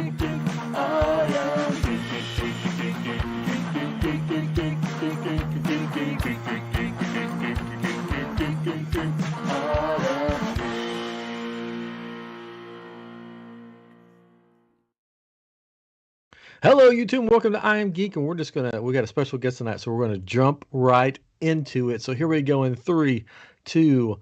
Hello, YouTube, and welcome to iamGEEK, and we got a special guest tonight, so we're gonna jump right into it. So here we go in 3, 2,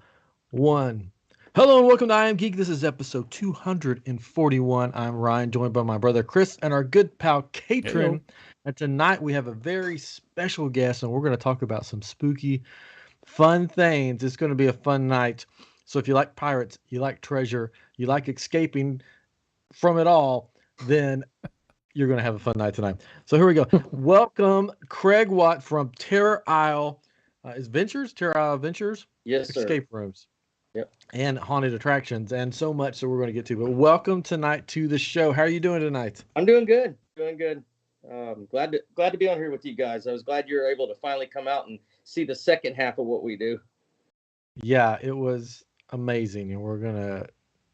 1. Hello, and welcome to iamGEEK. This is episode 241. I'm Ryan, joined by my brother Chris and our good pal Katrin. And tonight we have a very special guest, and we're gonna talk about some spooky, fun things. It's gonna be a fun night. So if you like pirates, you like treasure, you like escaping from it all, then you're going to have a fun night tonight. So here we go. Welcome, Craig Watt from Terror Isle Terror Isle Adventures? Yes, sir. Escape rooms. Yep. And haunted attractions and so much. So we're going to get to. But welcome tonight to the show. How are you doing tonight? I'm doing good. Glad to be on here with you guys. I was glad you were able to finally come out and see the second half of what we do. Yeah, it was amazing. And we're going to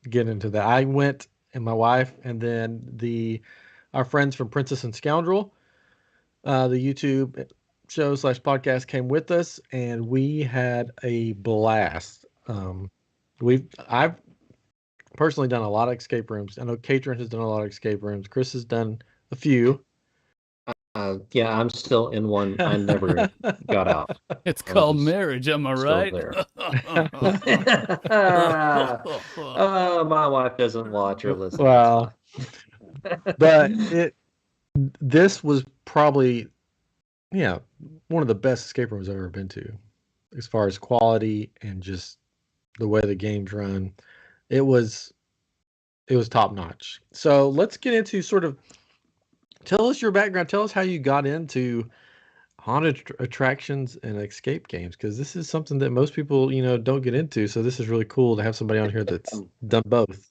get into that. I went and my wife and then our friends from Princess and Scoundrel, the YouTube show / podcast came with us, and we had a blast. I've personally done a lot of escape rooms. I know Katrin has done a lot of escape rooms. Chris has done a few. Yeah, I'm still in one. I never got out. It's called marriage, am I right? My wife doesn't watch or listen. Well, but this was probably, one of the best escape rooms I've ever been to, as far as quality and just the way the games run. It was top notch. So let's get into tell us your background. Tell us how you got into haunted attractions and escape games, because this is something that most people, don't get into. So this is really cool to have somebody on here that's done both.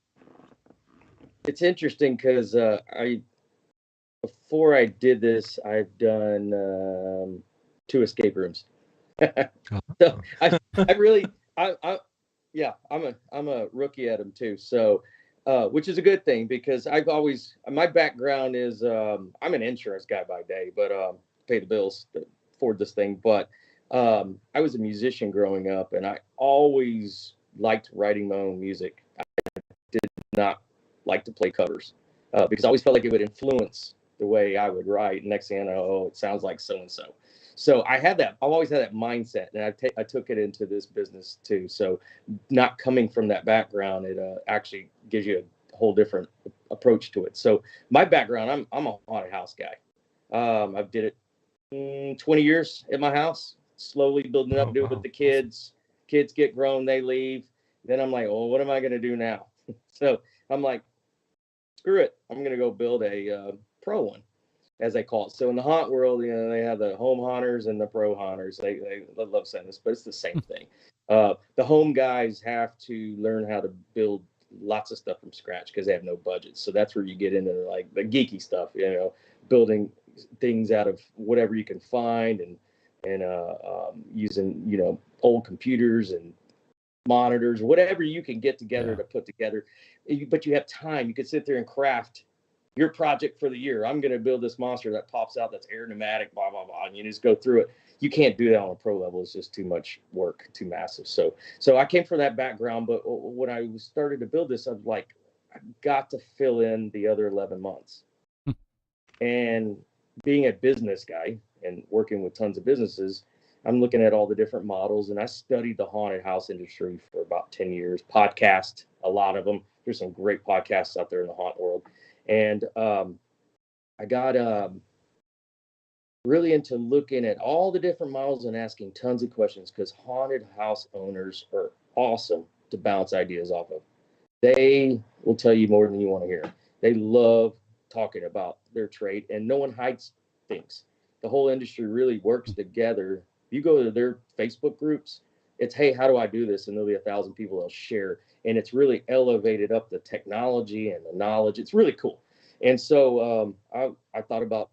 It's interesting because before I did this, I've done 2 escape rooms. So I'm a rookie at them too. So, which is a good thing, because my background is, I'm an insurance guy by day, but pay the bills to afford this thing. But I was a musician growing up, and I always liked writing my own music. I did not like to play covers because I always felt like it would influence the way I would write. Next thing I know, it sounds like so and so. So I've always had that mindset, and I took it into this business too. So not coming from that background, it actually gives you a whole different approach to it. So my background, I'm a haunted house guy. I've did it 20 years at my house, slowly building up, do it with the kids. Kids get grown, they leave. Then I'm like, what am I going to do now? So I'm like, screw it. I'm going to go build a pro one, as they call it. So in the haunt world, they have the home haunters and the pro haunters. They love saying this, but it's the same thing. The home guys have to learn how to build lots of stuff from scratch because they have no budget. So that's where you get into like the geeky stuff, building things out of whatever you can find and using, old computers and monitors, whatever you can get together to put together. But you have time. You can sit there and craft your project for the year. I'm going to build this monster that pops out, that's air pneumatic, blah, blah, blah. And you just go through it. You can't do that on a pro level. It's just too much work, too massive. So I came from that background. But when I started to build this, I was like, I got to fill in the other 11 months. And being a business guy and working with tons of businesses, I'm looking at all the different models. And I studied the haunted house industry for about 10 years, podcast, a lot of them. There's some great podcasts out there in the haunt world. And I got really into looking at all the different models and asking tons of questions, because haunted house owners are awesome to bounce ideas off of. They will tell you more than you want to hear. They love talking about their trade, and no one hides things. The whole industry really works together. You go to their Facebook groups, it's, hey, how do I do this? And there'll be 1,000 people that'll share. And it's really elevated up the technology and the knowledge. It's really cool. And so I thought about,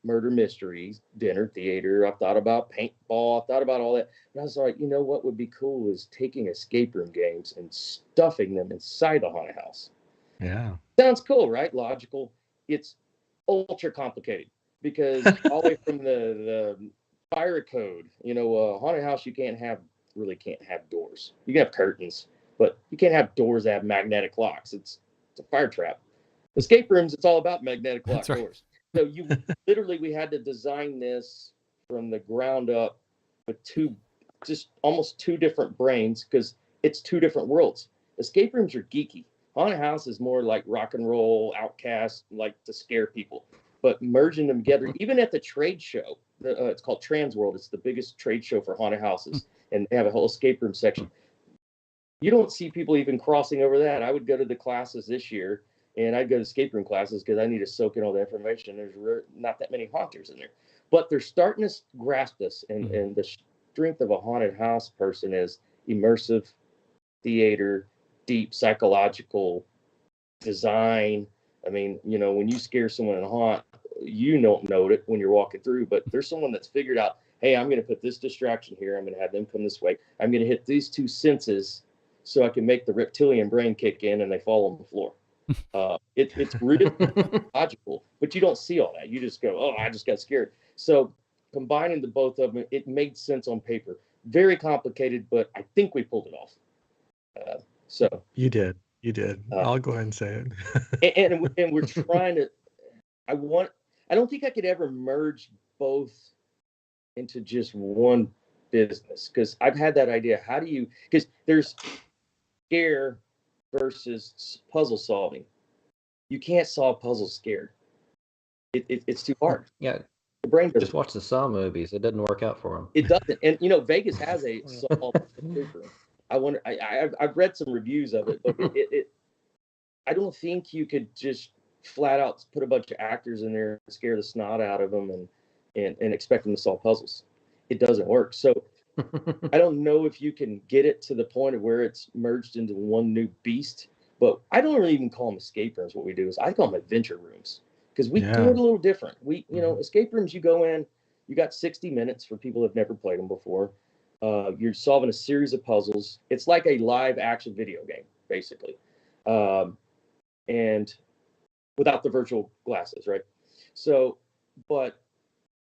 murder mysteries, dinner theater. I thought about paintball. I thought about all that. And I was like, what would be cool is taking escape room games and stuffing them inside the haunted house. Yeah. Sounds cool, right? Logical. It's ultra complicated because all the way from the fire code, haunted house, you can't have doors. You can have curtains, but you can't have doors that have magnetic locks. It's a fire trap. Escape rooms, it's all about magnetic lock doors. So we had to design this from the ground up with almost two different brains because it's two different worlds. Escape rooms are geeky. Haunted house is more like rock and roll, outcast, like to scare people. But merging them together, even at the trade show, it's called Trans World. It's the biggest trade show for haunted houses, and they have a whole escape room section. You don't see people even crossing over that. I would go to the classes this year, and I'd go to escape room classes because I need to soak in all the information. There's not that many haunters in there, but they're starting to grasp this. And the strength of a haunted house person is immersive theater, deep psychological design. I mean, when you scare someone in a haunt, you don't know it when you're walking through, but there's someone that's figured out, hey, I'm going to put this distraction here. I'm going to have them come this way. I'm going to hit these two senses so I can make the reptilian brain kick in and they fall on the floor. It's really logical, but you don't see all that. You just go, oh, I just got scared. So combining the both of them, it made sense on paper. Very complicated, but I think we pulled it off. So you did. I'll go ahead and say it. and we're trying to. I don't think I could ever merge both into just one business because I've had that idea. How do you? Because there's scare versus puzzle solving. You can't solve puzzles scared. It's too hard. Yeah. The brain doesn't. Just watch the Saw movies. It didn't work out for them. It doesn't. And Vegas has a solved escape room. I wonder. I've read some reviews of it, but I don't think you could just flat out put a bunch of actors in there and scare the snot out of them and expect them to solve puzzles. It doesn't work. So I don't know if you can get it to the point of where it's merged into one new beast. But I don't really even call them escape rooms. What we do is I call them adventure rooms because we do it a little different. Escape rooms, you go in, you got 60 minutes for people who've never played them before. You're solving a series of puzzles. It's like a live action video game, basically. And without the virtual glasses, right? So, but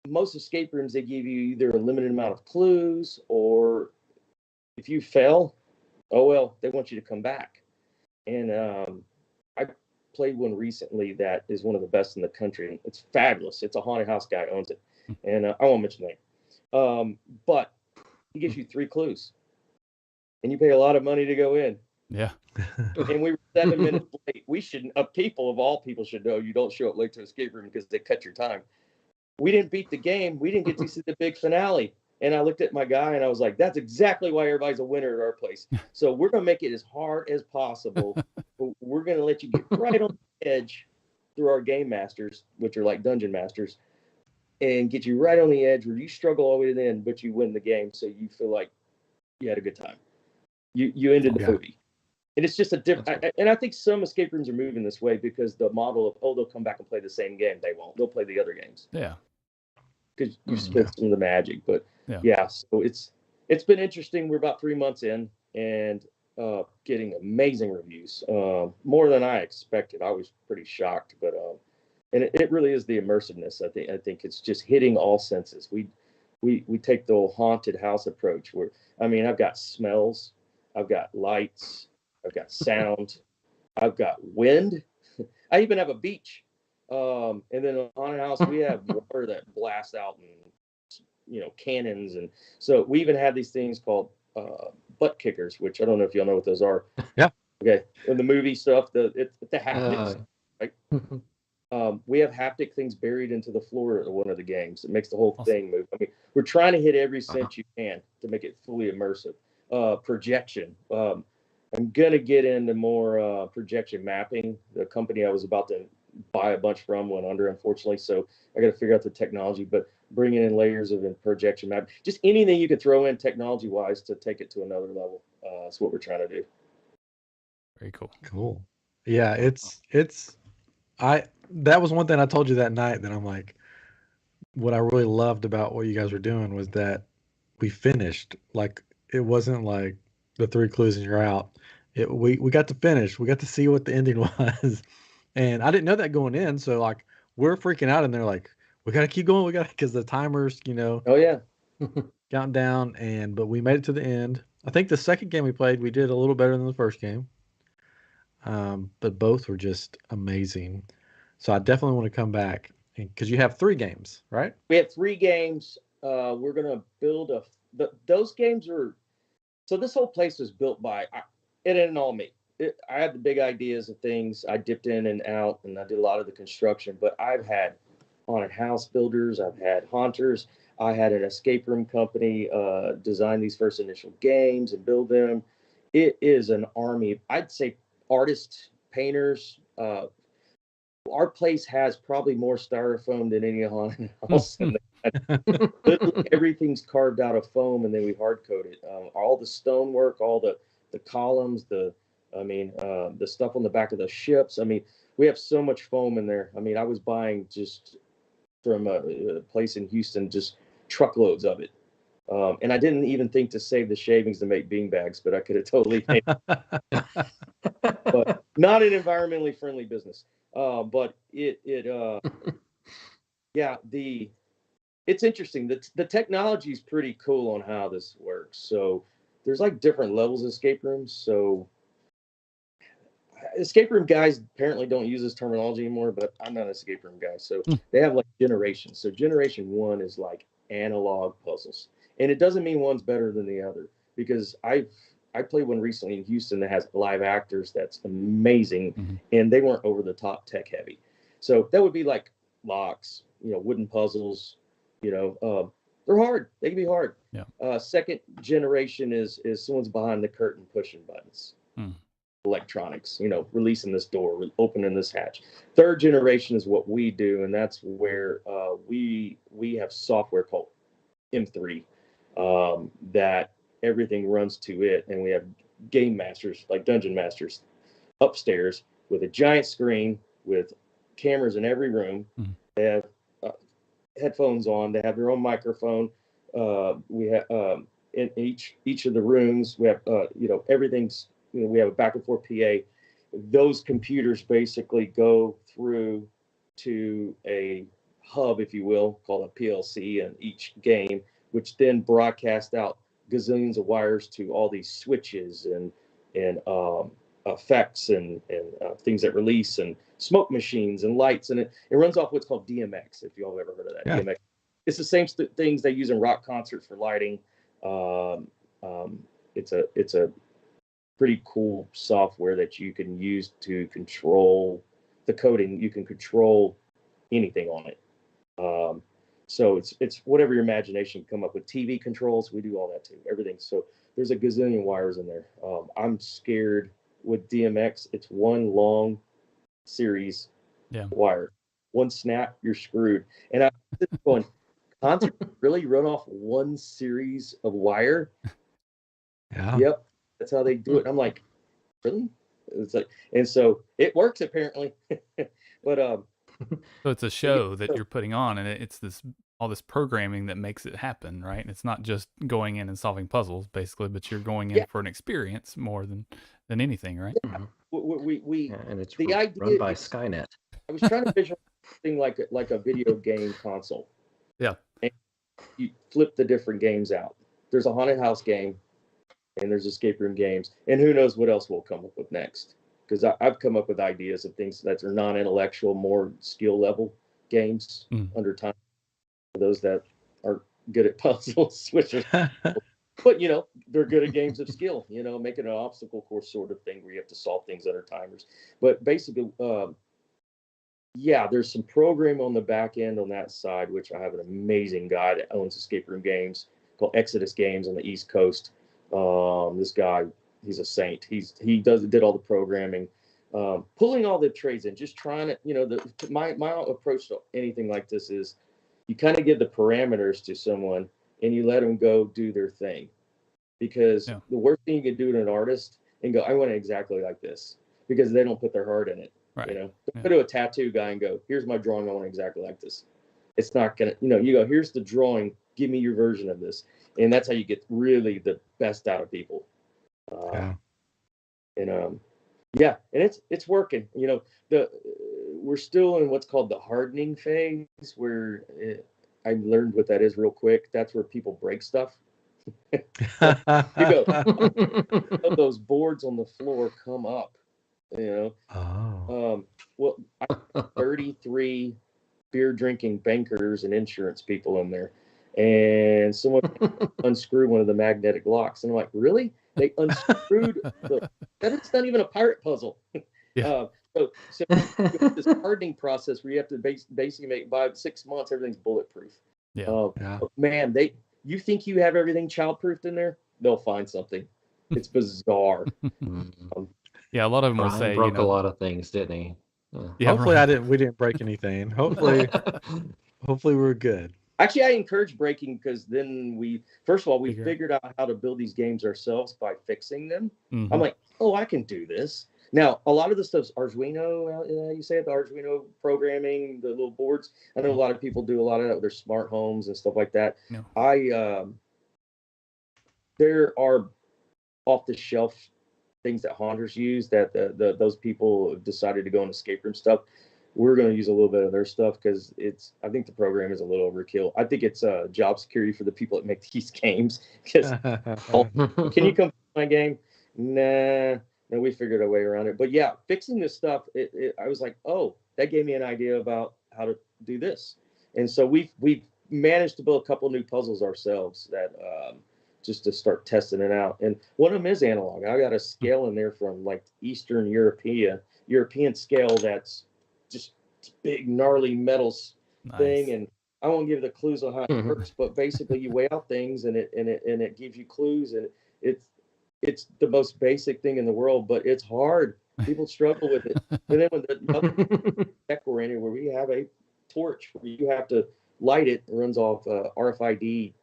most escape rooms, they give you either a limited amount of clues or if you fail, oh, well, they want you to come back. And I played one recently that is one of the best in the country. It's fabulous. It's a haunted house guy owns it. And I won't mention the name. But he gives you 3 clues. And you pay a lot of money to go in. Yeah. And we were 7 minutes late. We shouldn't, of all people should know you don't show up late to an escape room because they cut your time. We didn't beat the game. We didn't get to see the big finale. And I looked at my guy and I was like, that's exactly why everybody's a winner at our place. So we're going to make it as hard as possible. But we're going to let you get right on the edge through our game masters, which are like dungeon masters, and get you right on the edge where you struggle all the way to the end, but you win the game. So you feel like you had a good time. You ended the movie. And it's just a different, and I think some escape rooms are moving this way because the model of, they'll come back and play the same game. They won't. They'll play the other games. Yeah. Because you spent some of the magic. But so it's been interesting. We're about 3 months in and getting amazing reviews, more than I expected. I was pretty shocked, but and it really is the immersiveness. I think it's just hitting all senses. We take the old haunted house approach where, I've got smells, I've got lights, I've got sound, I've got wind. I even have a beach. And then on haunted house, we have water that blasts out and, cannons. And so we even have these things called butt kickers, which I don't know if y'all know what those are. Yeah. Okay. In the movie stuff, the haptics, right? We have haptic things buried into the floor of one of the games. It makes the whole thing move. We're trying to hit every sense you can to make it fully immersive. Projection. I'm going to get into more projection mapping. The company I was about to buy a bunch from went under, unfortunately. So I got to figure out the technology, but bringing in layers of projection map, just anything you could throw in technology wise to take it to another level. That's what we're trying to do. Very cool. Cool. Yeah. That was one thing I told you that night that I'm like, what I really loved about what you guys were doing was that we finished. Like, it wasn't like the 3 clues and you're out. we got to finish. We got to see what the ending was, and I didn't know that going in. So like we're freaking out, and they're like, "We got to keep going. We got because the timers, Oh yeah. counting down." But we made it to the end. I think the second game we played, we did a little better than the first game. But both were just amazing. So I definitely want to come back because you have 3 games, right? We have 3 games. We're gonna build those games are so this whole place was built by it and all me. I had the big ideas of things. I dipped in and out, and I did a lot of the construction. But I've had haunted house builders. I've had haunters. I had an escape room company design these first initial games and build them. It is an army. I'd say artists, painters. Our place has probably more styrofoam than any haunted house. And literally everything's carved out of foam, and then we hard coat it. All the stonework, all the columns, the stuff on the back of the ships. I mean, we have so much foam in there. I mean, I was buying just from a place in Houston, just truckloads of it. And I didn't even think to save the shavings to make bean bags, but I could have totally made, but not an environmentally friendly business. But yeah, it's interesting. The technology is pretty cool on how this works. So there's like different levels of escape rooms. So escape room guys apparently don't use this terminology anymore, but I'm not an escape room guy. So they have like generations. So generation 1 is like analog puzzles. And it doesn't mean one's better than the other, because I played one recently in Houston that has live actors that's amazing, and they weren't over the top tech heavy. So that would be like locks, wooden puzzles, they're hard. They can be hard. Yeah. Second generation is someone's behind the curtain pushing buttons. Electronics, releasing this door, opening this hatch. Third generation is what we do, and that's where we have software called M3 that everything runs to it, and we have game masters like dungeon masters upstairs with a giant screen with cameras in every room. They have headphones on. They have their own microphone. We have in each of the rooms. We have everything's. We have a back and forth PA. Those computers basically go through to a hub, if you will, called a PLC in each game, which then broadcasts out gazillions of wires to all these switches and effects and things that release and smoke machines and lights, and it runs off what's called DMX. If you all have ever heard of that, DMX. It's the same things they use in rock concerts for lighting. It's a pretty cool software that you can use to control the coding. You can control anything on it. So it's whatever your imagination can come up with. TV controls, we do all that too. Everything. So there's a gazillion wires in there. I'm scared with DMX. It's one long series wire. One snap, you're screwed. And I'm going, concert really run off one series of wire? Yeah. Yep. That's how they do it. I'm like, really? It's like, and so it works apparently. But so it's a show that you're putting on, and it's all this programming that makes it happen, right? And it's not just going in and solving puzzles, basically, but you're going in for an experience more than anything, right? Yeah. We and it's the idea run by Skynet. I was trying to visualize something like a video game console. Yeah. And you flip the different games out. There's a haunted house game, and there's escape room games, and who knows what else we'll come up with next. Because I've come up with ideas of things that are non-intellectual, more skill level games under time for those that are good at puzzles, which are, but they're good at games of skill. Making an obstacle course sort of thing where you have to solve things under timers. But basically, there's some program on the back end on that side, which I have an amazing guy that owns escape room games called Exodus Games on the East Coast. This guy, he's a saint. He did all the programming, pulling all the trades in, just trying to, my approach to anything like this is you kind of give the parameters to someone and you let them go do their thing, because the worst thing you can do to an artist and go, I want it exactly like this, because they don't put their heart in it. Right. Go to a tattoo guy and go, here's my drawing. I want it exactly like this. It's not going to, you go, here's the drawing. Give me your version of this. And that's how you get really the best out of people. And yeah, and it's working. You know, we're still in what's called the hardening phase, where I learned what that is real quick. That's where people break stuff. So you go, those boards on the floor come up, you know. Oh. Well, I have 33 beer drinking bankers and insurance people in there, and someone unscrewed one of the magnetic locks, and I'm like, really? They unscrewed that's not even a pirate puzzle. Yeah. So this hardening process where you have to basically make by 6 months everything's bulletproof. Yeah. Yeah. Man, you think you have everything childproofed in there? They'll find something. It's bizarre. Yeah, a lot of them will Brian say, broke a lot of things, didn't he? Yeah, Hopefully right. we didn't break anything. Hopefully we're good. Actually, I encourage breaking, because then first of all, we Figure out. figured out how to build these games ourselves by fixing them. Mhm. I'm like, oh, I can do this. Now, a lot of the stuff's Arduino, you say it, the Arduino programming, the little boards. I know a lot of people do a lot of that with their smart homes and stuff like that. No. There are off the shelf things that haunters use that those people have decided to go on escape room stuff. We're going to use a little bit of their stuff because I think the program is a little overkill. I think it's job security for the people that make these games. Because can you come to my game? Nah, no, we figured a way around it. But yeah, fixing this stuff, I was like, oh, that gave me an idea about how to do this. And so we've managed to build a couple new puzzles ourselves that just to start testing it out. And one of them is analog. I got a scale in there from like Eastern European scale that's just big gnarly metals thing. And I won't give the clues on how it works, but basically you weigh out things and it gives you clues, and it's the most basic thing in the world, but it's hard. People struggle with it. And then when the other tech we're in, where we have a torch where you have to light it, it runs off RFID,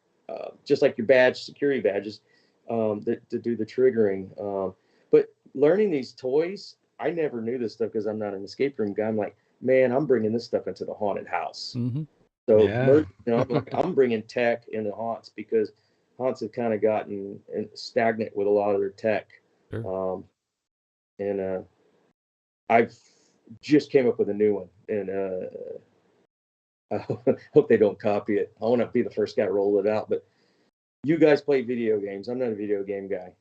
just like your security badges, to do the triggering. But learning these toys, I never knew this stuff because I'm not an escape room guy. I'm like, man, I'm bringing this stuff into the haunted house. Mm-hmm. So Yeah. I'm bringing tech into haunts, because haunts have kind of gotten stagnant with a lot of their tech. Sure. And I've just came up with a new one, and I hope they don't copy it. I want to be the first guy to roll it out. But you guys play video games. I'm not a video game guy.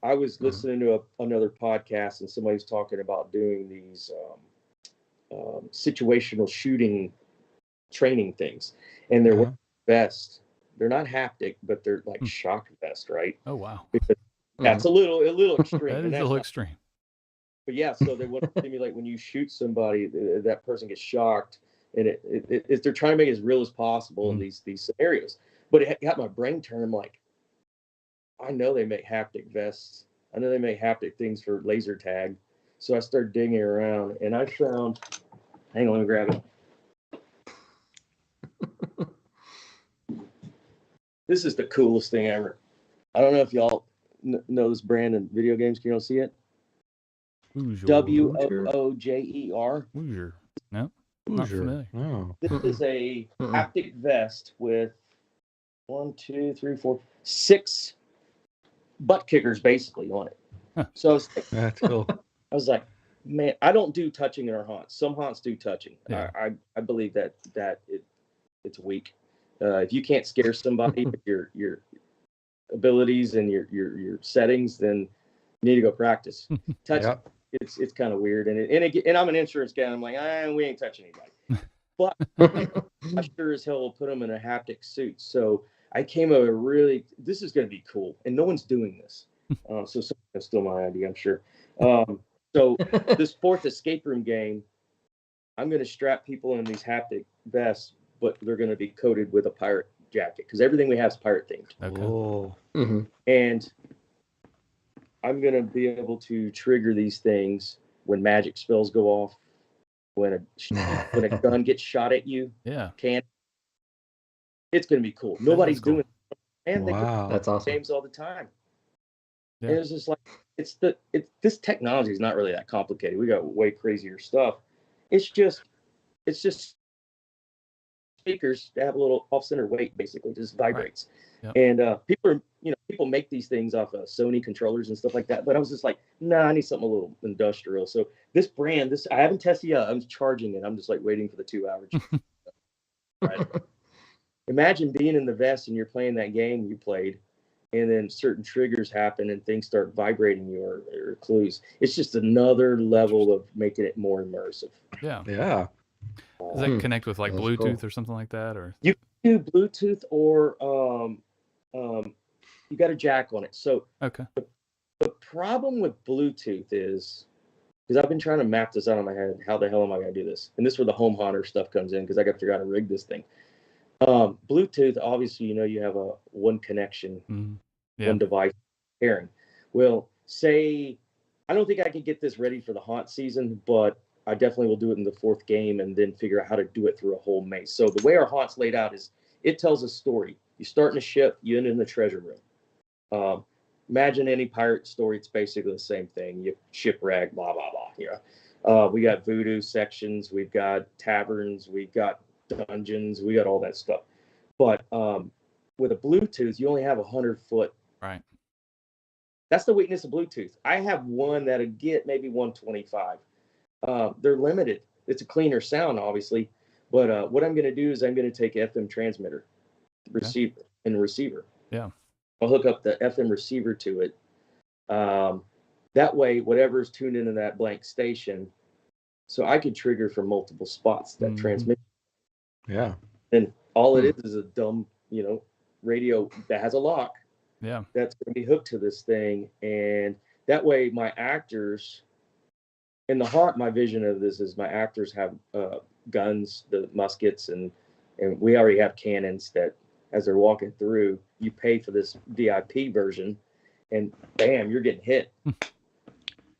I was listening to another podcast, and somebody's talking about doing these situational shooting training things, and they're wearing vests. They're not haptic, but they're like shock vest, right? Oh wow. Because that's a little extreme. That is a little extreme. But yeah, so they want to simulate when you shoot somebody, that person gets shocked, and they're trying to make it as real as possible in these scenarios. But it got my brain turned. I'm like, I know they make haptic vests. I know they make haptic things for laser tag. So I started digging around, and I found. Hang on, let me grab it. This is the coolest thing ever. I don't know if y'all know this brand in video games. Can y'all see it? WOOJER. Woojer. No, not familiar. Oh. This is a haptic vest with 1, 2, 3, 4, 6 butt kickers basically on it. So That's cool. I was like, man, I don't do touching in our haunts. Some haunts do touching. Yeah. I believe that it's weak. If you can't scare somebody with your abilities and your settings, then you need to go practice. Touch it's kind of weird, and I'm an insurance guy. And I'm like, we ain't touching anybody, but I sure as hell will put them in a haptic suit. So I came up with this is going to be cool, and no one's doing this. So that's still my idea, I'm sure. So this fourth escape room game, I'm going to strap people in these haptic vests, but they're going to be coated with a pirate jacket, because everything we have is pirate themed. Okay. Oh. And I'm going to be able to trigger these things when magic spells go off, when a gun gets shot at you. Yeah. It's going to be cool. Nobody's cool. doing it. And That's awesome. Games all the time. Yeah. And it's just like, this technology is not really that complicated. We got way crazier stuff. It's just speakers that have a little off-center weight, basically just vibrates. Yep. And people make these things off of Sony controllers and stuff like that. But I was just like, nah, I need something a little industrial. So this brand, I haven't tested yet. I'm charging it. I'm just like waiting for the 2 hours. Right. Imagine being in the vest and you're playing that game you played, and then certain triggers happen and things start vibrating you or clues. It's just another level of making it more immersive. Yeah. Yeah. Does that connect with like That's Bluetooth cool. or something like that? Or You can do Bluetooth or you got a jack on it. So okay. the problem with Bluetooth is, because I've been trying to map this out in my head, how the hell am I going to do this? And this is where the home haunter stuff comes in, because I got to figure out how to rig this thing. Bluetooth, obviously, you have a one connection, one device pairing. Well, say, I don't think I can get this ready for the haunt season, but I definitely will do it in the 4th game and then figure out how to do it through a whole maze. So the way our haunt's laid out is it tells a story. You start in a ship, you end in the treasure room. Imagine any pirate story. It's basically the same thing. You shipwreck, blah, blah, blah. We got voodoo sections. We've got taverns. We've got dungeons. We got all that stuff. But with a Bluetooth, you only have 100-foot. Right. That's the weakness of Bluetooth. I have one that'll get maybe 125. They're limited. It's a cleaner sound, obviously. But what I'm going to do is I'm going to take FM transmitter, receiver. Yeah. I'll hook up the FM receiver to it. That way, whatever's tuned into that blank station, so I could trigger from multiple spots that transmit. Yeah. And all it is a dumb, radio that has a lock. Yeah. That's going to be hooked to this thing. And that way, my actors, in the haunt, my vision of this is my actors have guns, the muskets, and we already have cannons that, as they're walking through, you pay for this VIP version, and bam, you're getting hit.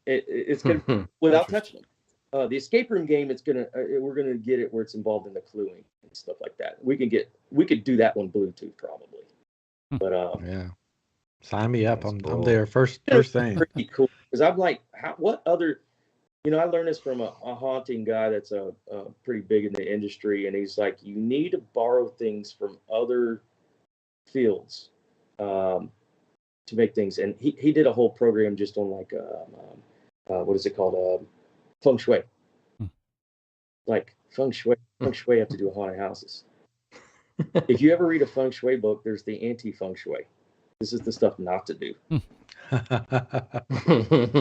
It's gonna without touching them. The escape room game, we're gonna get it where it's involved in the cluing and stuff like that. We could do that one Bluetooth probably, but yeah, sign me up. I'm cool. there first thing. Pretty cool, because I'm like, what other? I learned this from a haunting guy that's pretty big in the industry, and he's like, you need to borrow things from other fields to make things. And he did a whole program just on like what is it called? Feng Shui. Like Feng Shui have to do with haunted houses. If you ever read a Feng Shui book, there's the anti-Feng Shui. This is the stuff not to do.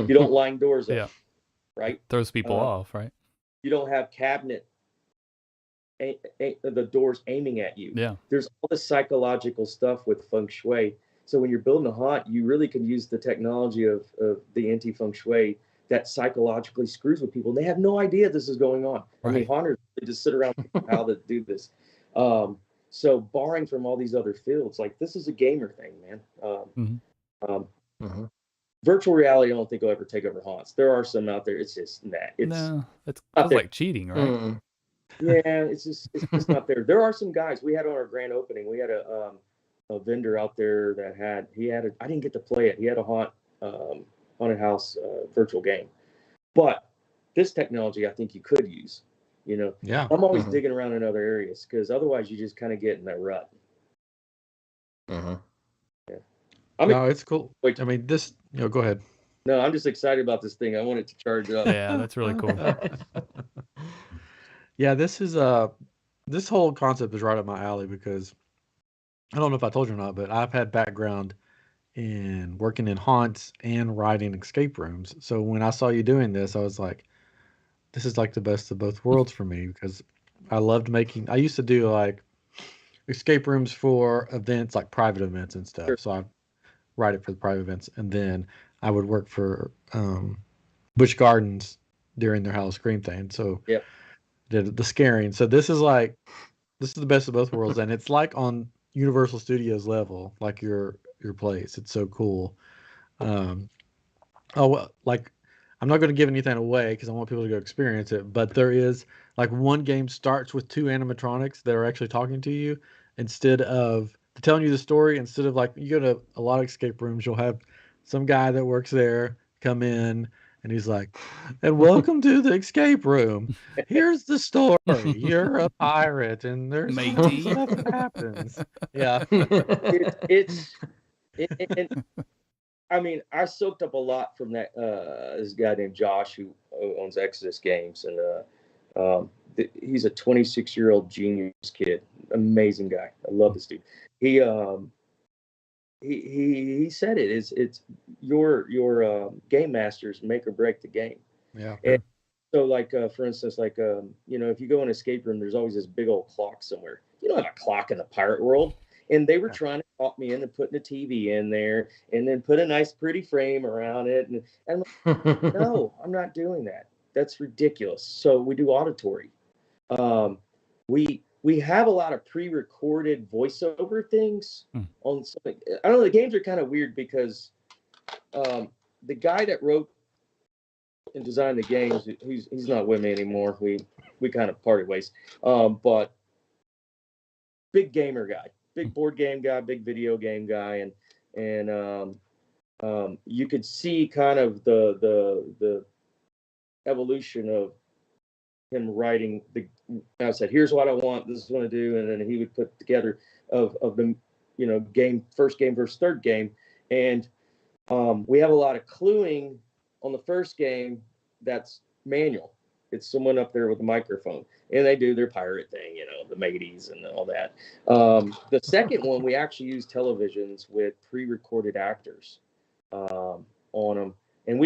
You don't line doors up. Yeah. Right? Throws people off, right? You don't have cabinet, the doors aiming at you. Yeah. There's all this psychological stuff with Feng Shui. So when you're building a haunt, you really can use the technology of the anti-Feng Shui that psychologically screws with people. They have no idea this is going on. Right. I mean, haunters just sit around how to do this. So borrowing from all these other fields, like this is a gamer thing, man. Virtual reality, I don't think will ever take over haunts. There are some out there. It's just it's like cheating, right? Yeah, it's just not there. There are some guys. We had on our grand opening. We had a vendor out there that I didn't get to play it. He had a haunted house virtual game, but this technology I think you could use. Yeah. I'm always digging around in other areas, because otherwise you just kind of get in that rut. No, it's cool. I mean, this. Go ahead. No, I'm just excited about this thing. I want it to charge up. Yeah, that's really cool. Yeah, this whole concept is right up my alley, because I don't know if I told you or not, but I've had background in working in haunts and writing escape rooms. So when I saw you doing this, I was like, this is like the best of both worlds for me, because I used to do like escape rooms for events, like private events and stuff. Sure. So I write it for the private events, and then I would work for Busch Gardens during their Halloween Scream thing. So did the scaring. So this is the best of both worlds, and it's like on Universal Studios level, like your place. It's so cool. I'm not going to give anything away because I want people to go experience it, but there is like one game starts with 2 animatronics that are actually talking to you instead of telling you the story. Instead of, like, you go to a lot of escape rooms, you'll have some guy that works there come in And he's like, and welcome to the escape room. Here's the story. You're a pirate, and there's some Matey. stuff that happens. Yeah. And I mean, I soaked up a lot from that this guy named Josh who owns Exodus Games, and he's a 26-year-old genius kid, amazing guy. I love this dude. He said it's your game masters make or break the game. Yeah. And so, like for instance, like if you go in an escape room, there's always this big old clock somewhere. You don't have a clock in the pirate world. And they were trying to talk me into putting a TV in there and then put a nice, pretty frame around it. And I'm like, no, I'm not doing that. That's ridiculous. So we do auditory. We have a lot of pre-recorded voiceover things on something. I don't know. The games are kind of weird because the guy that wrote and designed the games, he's not with me anymore. We kind of parted ways. But big gamer guy. Big board game guy, big video game guy, and you could see kind of the evolution of him writing I said, here's what I want, this is what I do, and then he would put together of the first game versus third game, and we have a lot of cluing on the first game that's manual. It's someone up there with a microphone, and they do their pirate thing, the mateys and all that. The second one, we actually use televisions with pre-recorded actors on them, and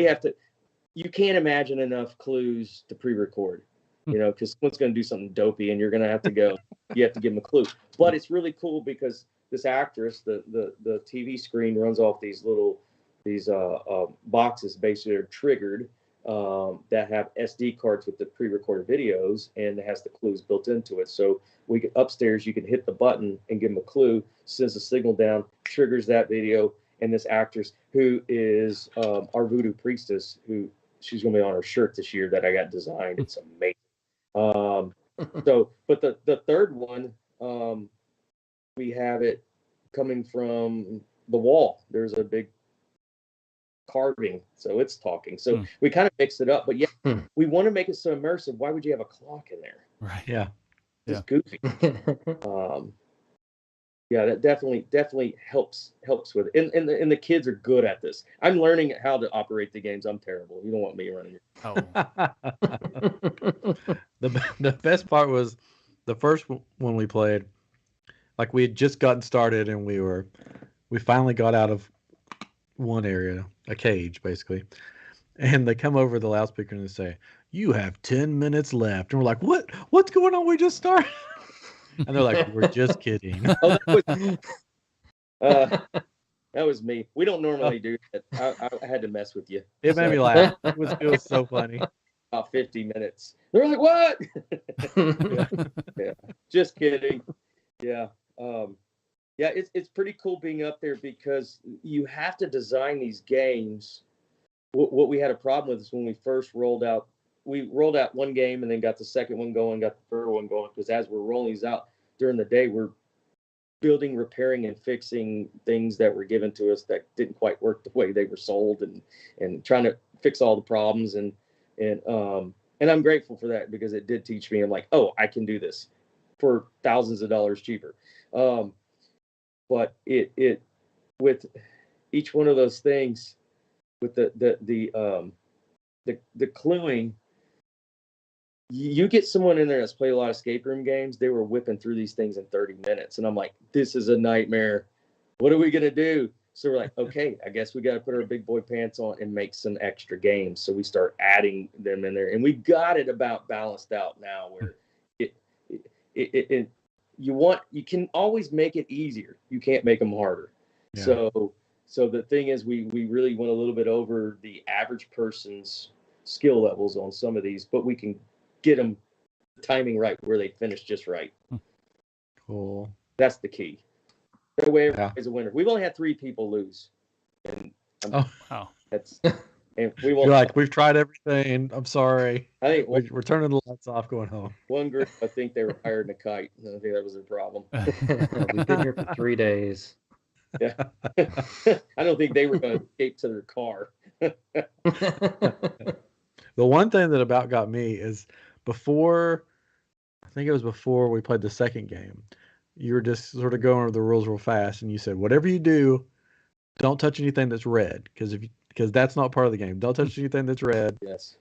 you can't imagine enough clues to pre-record, because someone's going to do something dopey, and you're going to have to go. You have to give them a clue. But it's really cool because this actress, the TV screen runs off these boxes, basically are triggered. That have SD cards with the pre-recorded videos, and it has the clues built into it. So upstairs, you can hit the button and give them a clue, sends a signal down, triggers that video, and this actress who is our voodoo priestess, who she's going to be on her shirt this year that I got designed. It's amazing. But the third one, we have it coming from the wall. There's a big carving, so it's talking. So we kind of mix it up, but we want to make it so immersive. Why would you have a clock in there? Right. Yeah. It's goofy. That definitely helps with it. And the kids are good at this. I'm learning how to operate the games. I'm terrible. You don't want me running it. Oh. The best part was the first one we played. Like, we had just gotten started, and we finally got out of one area, a cage basically, and they come over the loudspeaker and they say, "You have 10 minutes left," and we're like, what's going on? We just started. And they're like, "We're just kidding." Oh, that was me. We don't normally do that. I had to mess with you. It made me laugh. It was so funny. About 50 minutes. They're like, "What?" Yeah. Just kidding. Yeah. It's pretty cool being up there because you have to design these games. What we had a problem with is when we first rolled out one game and then got the second one going, got the third one going, because as we're rolling these out during the day, we're building, repairing, and fixing things that were given to us that didn't quite work the way they were sold, and trying to fix all the problems. And I'm grateful for that, because it did teach me. I'm like, oh, I can do this for thousands of dollars cheaper. But it with each one of those things, with the cluing, you get someone in there that's played a lot of escape room games. They were whipping through these things in 30 minutes, and I'm like, this is a nightmare. What are we gonna do? So we're like, okay, I guess we got to put our big boy pants on and make some extra games. So we start adding them in there, and we got it about balanced out now, where you can always make it easier. You can't make them harder. Yeah. So the thing is, we really went a little bit over the average person's skill levels on some of these, but we can get them timing right where they finish just right. Cool. That's the key. No way everybody's a winner. We've only had 3 people lose. And wow. That's and we won't. You're like, we've tried everything. I'm sorry. I think we're turning the lights off, going home. One group, I think they were hired in a kite. I think that was their problem. We've been here for 3 days. Yeah. I don't think they were going to escape to their car. The one thing that about got me is before, I think it was before we played the second game, you were just sort of going over the rules real fast, and you said, whatever you do, don't touch anything that's red, because that's not part of the game. Don't touch anything that's red. Yes.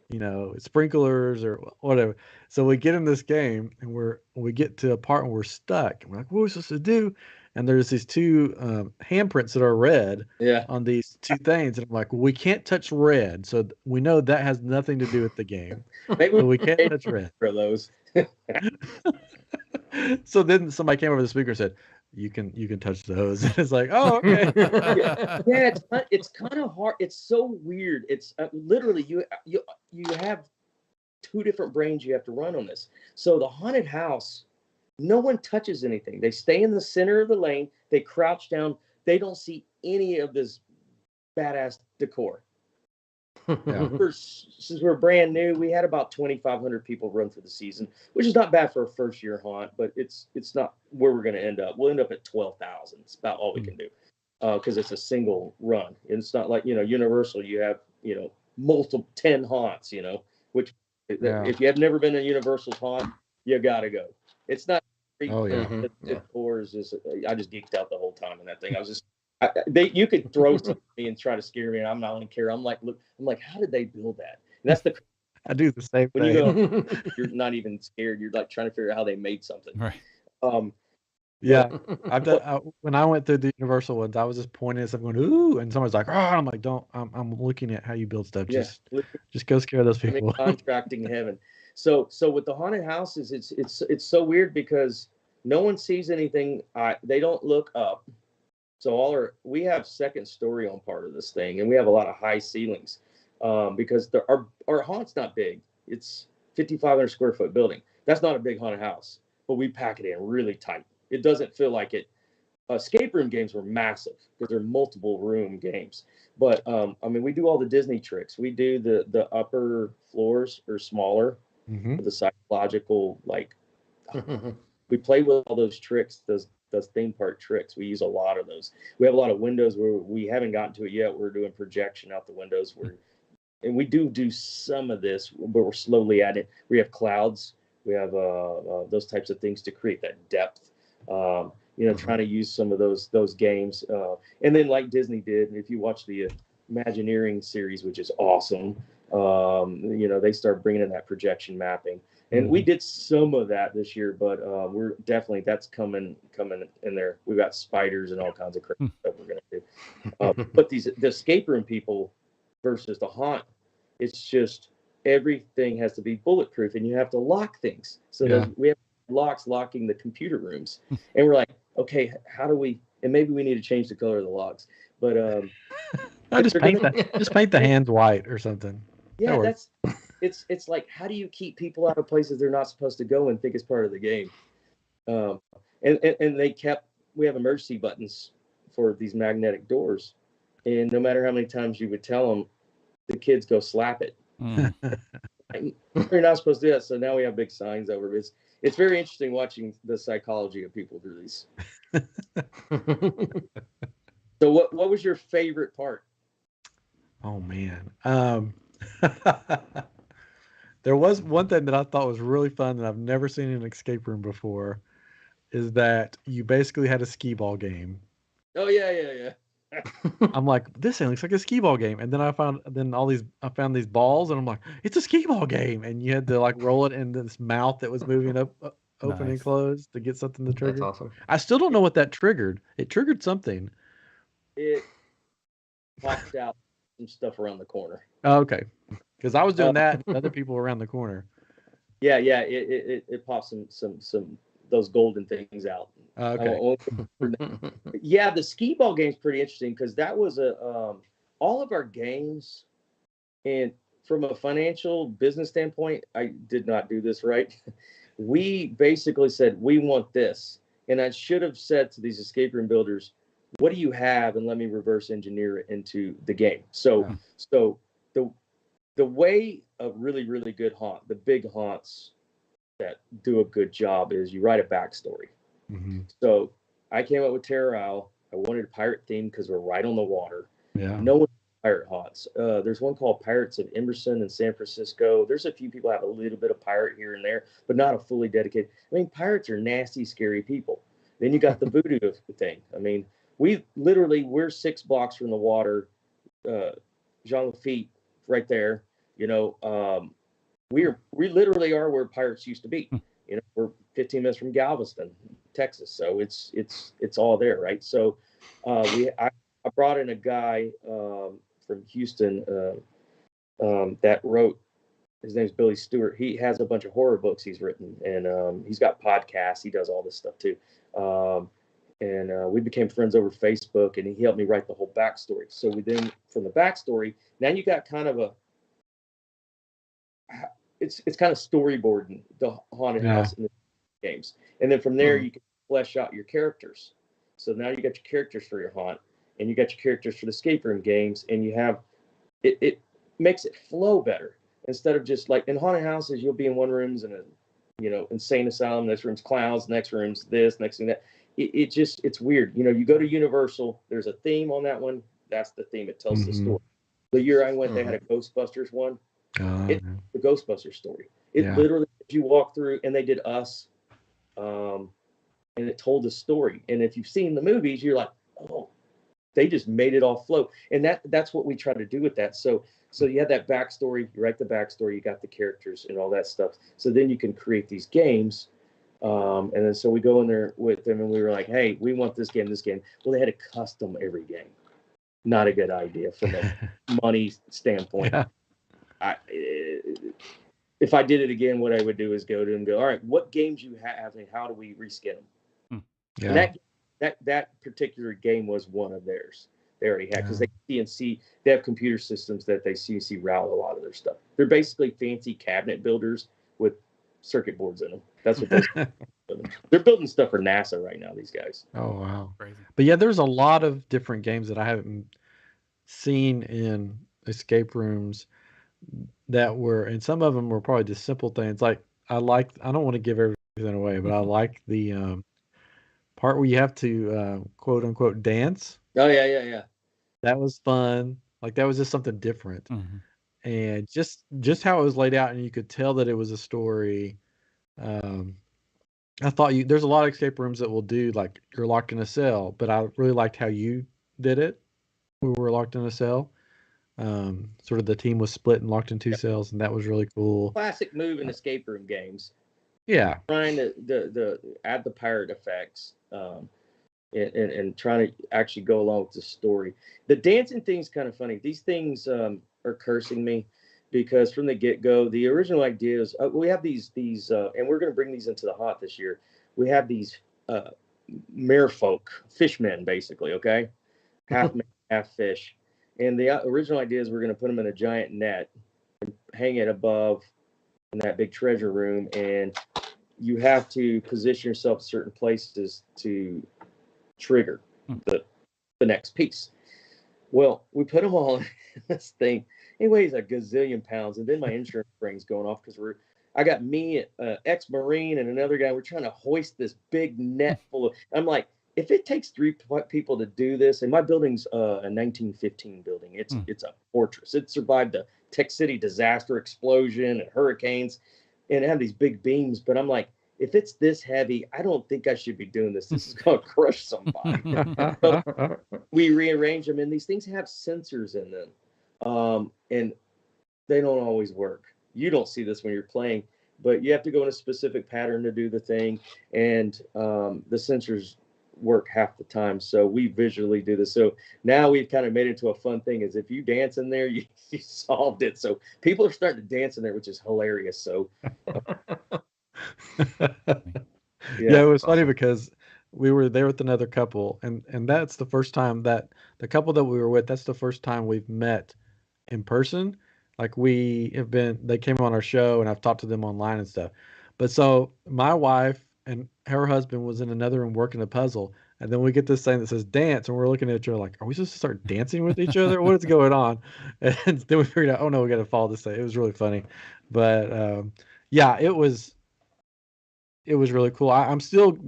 Sprinklers or whatever. So we get in this game, and we get to a part where we're stuck. And we're like, what are we supposed to do? And there's these two handprints that are red on these two things. And I'm like, well, we can't touch red. So we know that has nothing to do with the game. Maybe so we can't touch red. For those. So then somebody came over the speaker and said, you can touch those. And it's like, oh, okay. It's kind of hard. It's so weird. It's literally you have two different brains you have to run on this. So the haunted house, no one touches anything. They stay in the center of the lane. They crouch down. They don't see any of this badass decor. Yeah. Since we're brand new, we had about 2,500 people run for the season, which is not bad for a first-year haunt, but it's not where we're going to end up. We'll end up at 12,000. It's about all we can do because it's a single run. And it's not like, Universal, you have, multiple 10 haunts, which if you have never been to Universal's haunt, you got to go. It's not. Oh, yeah. I just geeked out the whole time in that thing. I was just. You could throw something at me and try to scare me, and I'm not going to care. I'm like, how did they build that? And that's the. I do the same when thing. You go, you're not even scared. You're like trying to figure out how they made something. Right. Yeah, I've done. When I went through the Universal ones, I was just pointing at something, going, "Ooh!" and someone's like, "Oh!" I'm like, "Don't." I'm looking at how you build stuff. Just go scare those people. Contracting heaven. So with the haunted houses, it's so weird because no one sees anything. They don't look up. So we have second story on part of this thing, and we have a lot of high ceilings because our haunt's not big. It's 5,500 square foot building. That's not a big haunted house, but we pack it in really tight. It doesn't feel like it. Escape room games were massive because they're multiple room games. But we do all the Disney tricks. We do the upper floors are smaller, the psychological we play with all those tricks. Those theme park tricks. We use a lot of those. We have a lot of windows where we haven't gotten to it yet. We're doing projection out the windows and we do some of this, but we're slowly at it. We have clouds. We have those types of things to create that depth. Trying to use some of those games. And then like Disney did, if you watch the Imagineering series, which is awesome, they start bringing in that projection mapping. And we did some of that this year, but we're definitely, that's coming in there. We've got spiders and all kinds of crazy stuff we're going to do. But the escape room people versus the haunt, it's just everything has to be bulletproof, and you have to lock things. So we have locks locking the computer rooms, and we're like, okay, how do we? And maybe we need to change the color of the locks. But just paint the hands white or something. Yeah, it's like, how do you keep people out of places they're not supposed to go and think it's part of the game? And we have emergency buttons for these magnetic doors, and no matter how many times you would tell them, the kids go slap it. You're not supposed to do that. So now we have big signs over it. It's very interesting watching the psychology of people do these. So what was your favorite part? Oh man. There was one thing that I thought was really fun that I've never seen in an escape room before, is that you basically had a skee ball game. Oh yeah. I'm like, this thing looks like a skee ball game, and then I found these balls, and I'm like, it's a skee ball game, and you had to like roll it in this mouth that was moving open and closed to get something to trigger. That's awesome. I still don't know what that triggered. It triggered something. It popped out some stuff around the corner. Oh, okay. Because I was doing that, and other people around the corner. Yeah. It popped some those golden things out. Okay. Yeah, the skee ball game's pretty interesting because that was all of our games, and from a financial business standpoint, I did not do this right. We basically said, we want this, and I should have said to these escape room builders, what do you have, and let me reverse engineer it into the game. So the way a really, really good haunt, the big haunts that do a good job, is you write a backstory. So I came up with Terror Isle. I wanted a pirate theme because we're right on the water. Yeah. No one pirate haunts. There's one called Pirates of Emerson in San Francisco. There's a few people have a little bit of pirate here and there, but not a fully dedicated. I mean, pirates are nasty, scary people. Then you got the voodoo thing. I mean, we're 6 blocks from the water, Jean Lafitte, right there. You know, we literally are where pirates used to be. You know, we're 15 minutes from Galveston, Texas, so it's all there, right? So I brought in a guy from Houston that wrote. His name's Billy Stewart. He has a bunch of horror books he's written, and he's got podcasts. He does all this stuff too. And we became friends over Facebook, and he helped me write the whole backstory. So we then, from the backstory, now you got kind of it's kind of storyboarding the haunted house in the games, and then from there you can flesh out your characters. So now you got your characters for your haunt, and you got your characters for the escape room games, and you have it makes it flow better. Instead of just like in haunted houses, you'll be in one room's in a, you know, insane asylum, next room's clowns, next room's this, next thing that. It's weird. You know, you go to Universal, there's a theme on that one. That's the theme. It tells the story. The year I went, they had a Ghostbusters one. It's the Ghostbusters story. It literally, you walk through, and they did Us, and it told the story. And if you've seen the movies, you're like, oh, they just made it all flow. And that's what we try to do with that. So you have that backstory, you write the backstory, you got the characters and all that stuff. So then you can create these games. And then so we go in there with them, and we were like, hey, we want this game. Well, they had to custom every game. Not a good idea from a money standpoint. Yeah. If I did it again, what I would do is go to them and go, all right, what games you have and how do we reskin them? Yeah. And that particular game was one of theirs. They already had, because they have computer systems that they CNC route a lot of their stuff. They're basically fancy cabinet builders with circuit boards in them. That's what they're building stuff for NASA right now, these guys. Oh, wow. Crazy. But yeah, there's a lot of different games that I haven't seen in escape rooms that were, and some of them were probably just simple things. Like I don't want to give everything away, but I like the part where you have to quote unquote dance. Oh yeah. That was fun. Like that was just something different. And just how it was laid out, and you could tell that it was a story. I thought there's a lot of escape rooms that will do like you're locked in a cell, but I really liked how you did it. We were locked in a cell. Sort of the team was split and locked in 2 cells, and that was really cool. Classic move in escape room games. Yeah. Trying to add the pirate effects, and trying to actually go along with the story. The dancing thing's kind of funny. These things are cursing me, because from the get-go, the original idea is we have these and we're going to bring these into the haunt this year. We have these merfolk, fishmen, basically, okay? Half man, half fish. And the original idea is we're going to put them in a giant net and hang it above in that big treasure room, and you have to position yourself in certain places to trigger the next piece. Well, we put them all in this thing. It weighs a gazillion pounds, and then my insurance ring's going off because I got me, ex-Marine, and another guy. We're trying to hoist this big net full of. I'm like, if it takes 3 people to do this, and my building's a 1915 building, it's a fortress. It survived the Tech City disaster, explosion, and hurricanes, and it had these big beams. But I'm like, if it's this heavy, I don't think I should be doing this. This is going to crush somebody. So we rearrange them, and these things have sensors in them, and they don't always work. You don't see this when you're playing, but you have to go in a specific pattern to do the thing, and the sensors work half the time. So we visually do this. So now we've kind of made it to a fun thing, is if you dance in there, you solved it. So people are starting to dance in there, which is hilarious. So yeah, it was funny because we were there with another couple, and that's the first time that the couple that we were with, that's the first time we've met in person. Like they came on our show, and I've talked to them online and stuff. But so my wife and her husband was in another room working a puzzle, and then we get this thing that says dance, and we're looking at each other like, are we supposed to start dancing with each other? What is going on? And then we figured out, oh no, we got to follow this thing. It was really funny. But yeah, it was really cool. I'm still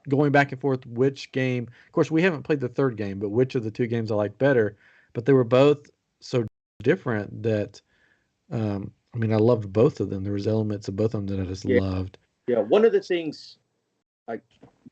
going back and forth which game. Of course, we haven't played the third game, but which of the 2 games I like better. But they were both so different that I mean, I loved both of them. There was elements of both of them that I just loved. Yeah, one of the things I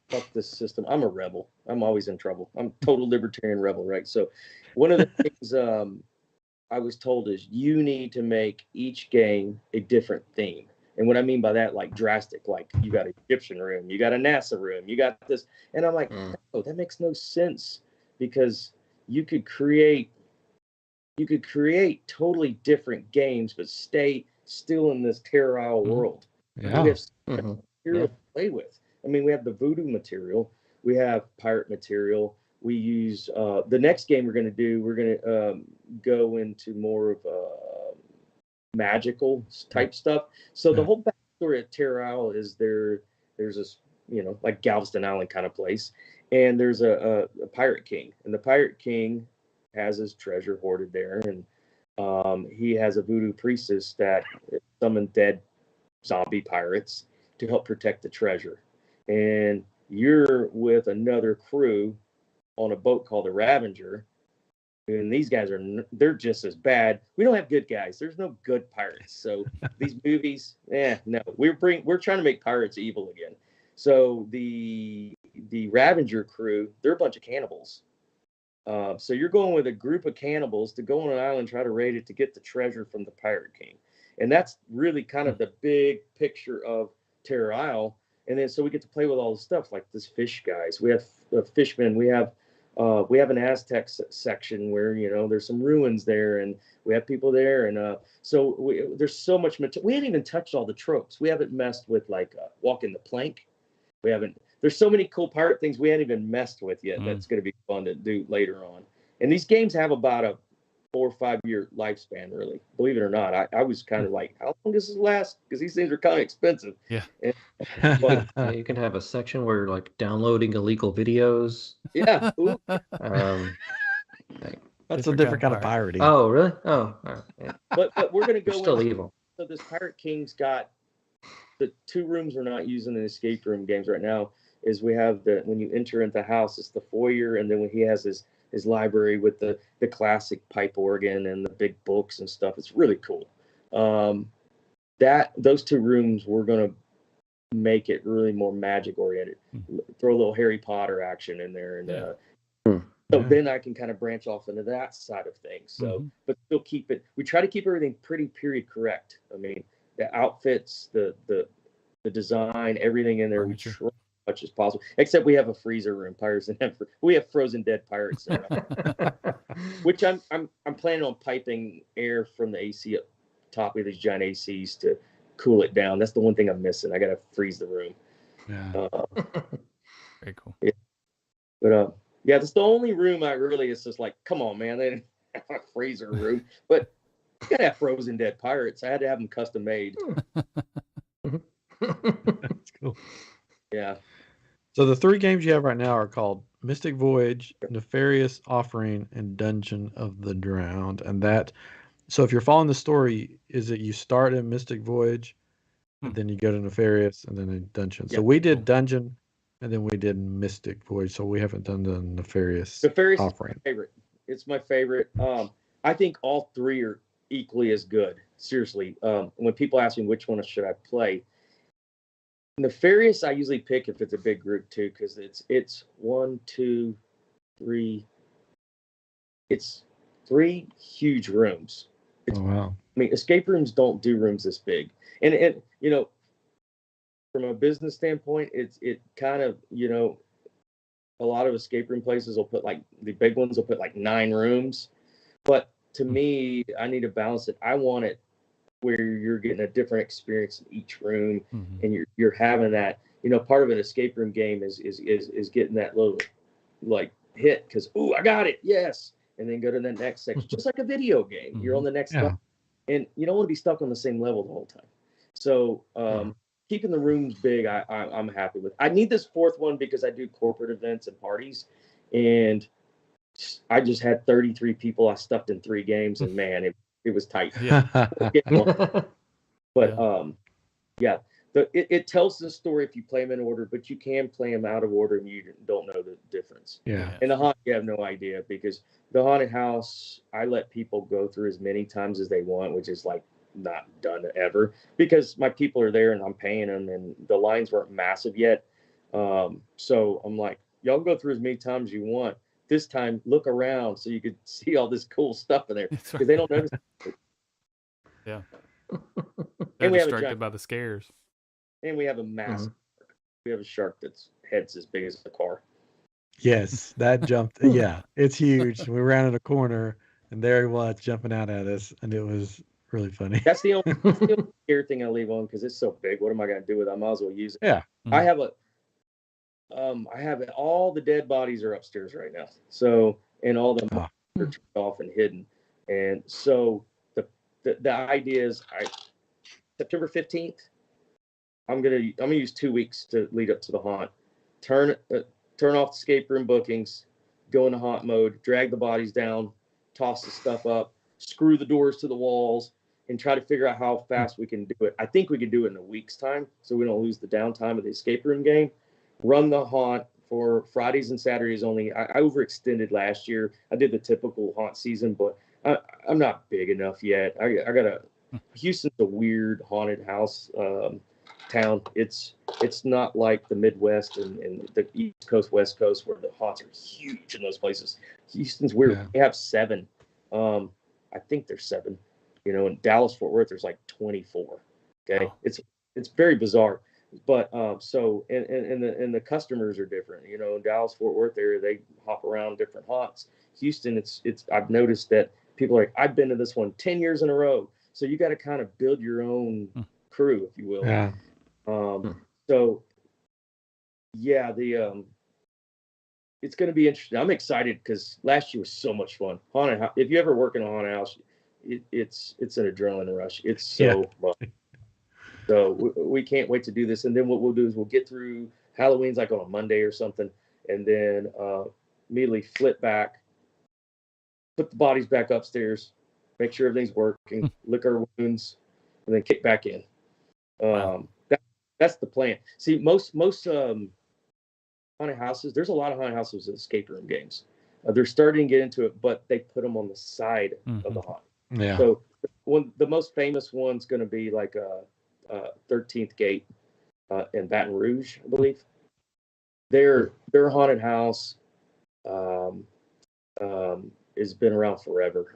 fuck this system. I'm a rebel. I'm always in trouble. I'm total libertarian rebel, right? So one of the things I was told is you need to make each game a different theme. And what I mean by that, like drastic, like you got an Egyptian room, you got a NASA room, you got this. And I'm like, oh, that makes no sense, because you could create totally different games, but stay still in this Terror Isle world. Yeah. We have material to play with. I mean, we have the voodoo material, we have pirate material. We use the next game we're going to do. We're going to go into more of magical type stuff. So the whole backstory at Terror Isle is there's this, like Galveston Island kind of place, and there's a pirate king, and the pirate king has his treasure hoarded there, and he has a voodoo priestess that summoned dead zombie pirates to help protect the treasure. And you're with another crew on a boat called the Ravenger, and these guys they're just as bad. We don't have good guys. There's no good pirates. So these movies, no. We're trying to make pirates evil again. So the Ravenger crew, they're a bunch of cannibals. So you're going with a group of cannibals to go on an island, try to raid it to get the treasure from the Pirate King. And that's really kind of the big picture of Terror Isle. And then so we get to play with all the stuff like this fish guys. We have fishermen. We have an Aztec section where there's some ruins there, and we have people there, and so there's so much material. We haven't even touched all the tropes. We haven't messed with like walking the plank. We haven't. There's so many cool pirate things we haven't even messed with yet. That's going to be fun to do later on. And these games have about a 4 or 5 year lifespan, really. Believe it or not, I was kind of like, how long does this last? Because these things are kind of expensive. Yeah. But you can have a section where you're like downloading illegal videos. Yeah. That's a different kind of pirating. Oh, really? Oh, yeah. But we're gonna go. Still evil. So this Pirate King's got the 2 rooms we're not using in escape room games right now. Is we have when you enter into the house, it's the foyer, and then when he has his library with the classic pipe organ and the big books and stuff. It's really cool. Those 2 rooms, we're gonna make it really more magic oriented. Throw a little Harry Potter action in there, and so then I can kind of branch off into that side of things. So, but still keep it. We try to keep everything pretty period correct. I mean, the outfits, the design, everything in there. We try as much as possible. Except we have a freezer room. Pirates and we have frozen dead pirates, which I'm planning on piping air from the AC up top of these giant ACs to cool it down. That's the one thing I'm missing. I gotta freeze the room. Yeah. Very cool. Yeah. But yeah, that's the only room I really is just like, come on, man, they didn't have a freezer room. But you gotta have frozen dead pirates. I had to have them custom made. That's cool. Yeah. So the 3 games you have right now are called Mystic Voyage, Nefarious Offering, and Dungeon of the Drowned. And so if you're following the story, is it you start in Mystic Voyage, and then you go to Nefarious, and then a Dungeon? So we did Dungeon, and then we did Mystic Voyage. So we haven't done the Nefarious Offering. Is my favorite. It's my favorite. I think all 3 are equally as good. Seriously. When people ask me which one should I play, Nefarious I usually pick if it's a big group too, because it's 1, 2, 3. It's 3 huge rooms. Wow. I mean, escape rooms don't do rooms this big, and from a business standpoint, it kind of a lot of escape room places will put like the big ones will put like 9 rooms, but to me, I need to balance it. I want it where you're getting a different experience in each room, and you're having that. Part of an escape room game is getting that little like hit because I got it, yes, and then go to the next section, just like a video game. You're on the next level, and you don't want to be stuck on the same level the whole time. So keeping the rooms big, I'm happy with. I need this 4th one because I do corporate events and parties, and I just had 33 people I stuffed in 3 games, and man, it was tight. Yeah. But yeah, it tells the story if you play them in order, but you can play them out of order and you don't know the difference. Yeah. And the haunted, you have no idea, because the haunted house, I let people go through as many times as they want, which is like not done ever, because my people are there and I'm paying them, and the lines weren't massive yet. So I'm like, y'all go through as many times as you want. This time, look around so you could see all this cool stuff in there, because they don't notice. Yeah. They're And we have a distracted giant, by the scares. and we have a massive. We have a shark that's head's as big as a car. Yes, that jumped. Yeah, it's huge. We rounded a corner, and there he was jumping out at us, and it was really funny. That's the only scary thing I leave on, because it's so big. What am I going to do with it? I might as well use it. Yeah. I have all the dead bodies are upstairs right now. So, and all the are turned off and hidden. And so the idea is, September 15th, I'm gonna use 2 weeks to lead up to the haunt. Turn off the escape room bookings, go into haunt mode, drag the bodies down, toss the stuff up, screw the doors to the walls, and try to figure out how fast we can do it. I think we can do it in a week's time, so we don't lose the downtime of the escape room game. Run the haunt for Fridays and Saturdays only. I overextended last year. I did the typical haunt season, but I'm not big enough yet. I got Houston's a weird haunted house town. It's not like the Midwest and the East Coast, West Coast, where the haunts are huge in those places. Houston's weird. Yeah. We have 7. I think there's 7. You know, in Dallas, Fort Worth, there's like 24. Okay, Wow. it's very bizarre. But so and the customers are different. You know, in Dallas, Fort Worth area, they hop around different haunts. Houston, it's I've noticed that people are like, I've been to this one 10 years in a row. So you got to kind of build your own crew, if you will. Yeah. So yeah, it's going to be interesting. I'm excited because last year was so much fun. Haunted house. If you ever work in a haunted house, it's an adrenaline rush. It's so fun. So we can't wait to do this. And then what we'll do is we'll get through Halloween's like on a Monday or something, and then immediately flip back, put the bodies back upstairs, make sure everything's working, lick our wounds, and then kick back in. Wow. That's the plan. See, most haunted houses, there's a lot of haunted houses with escape room games. They're starting to get into it, but they put them on the side of the haunt. Yeah. So the most famous one's going to be like 13th Gate in Baton Rouge, I believe. Their haunted house has been around forever.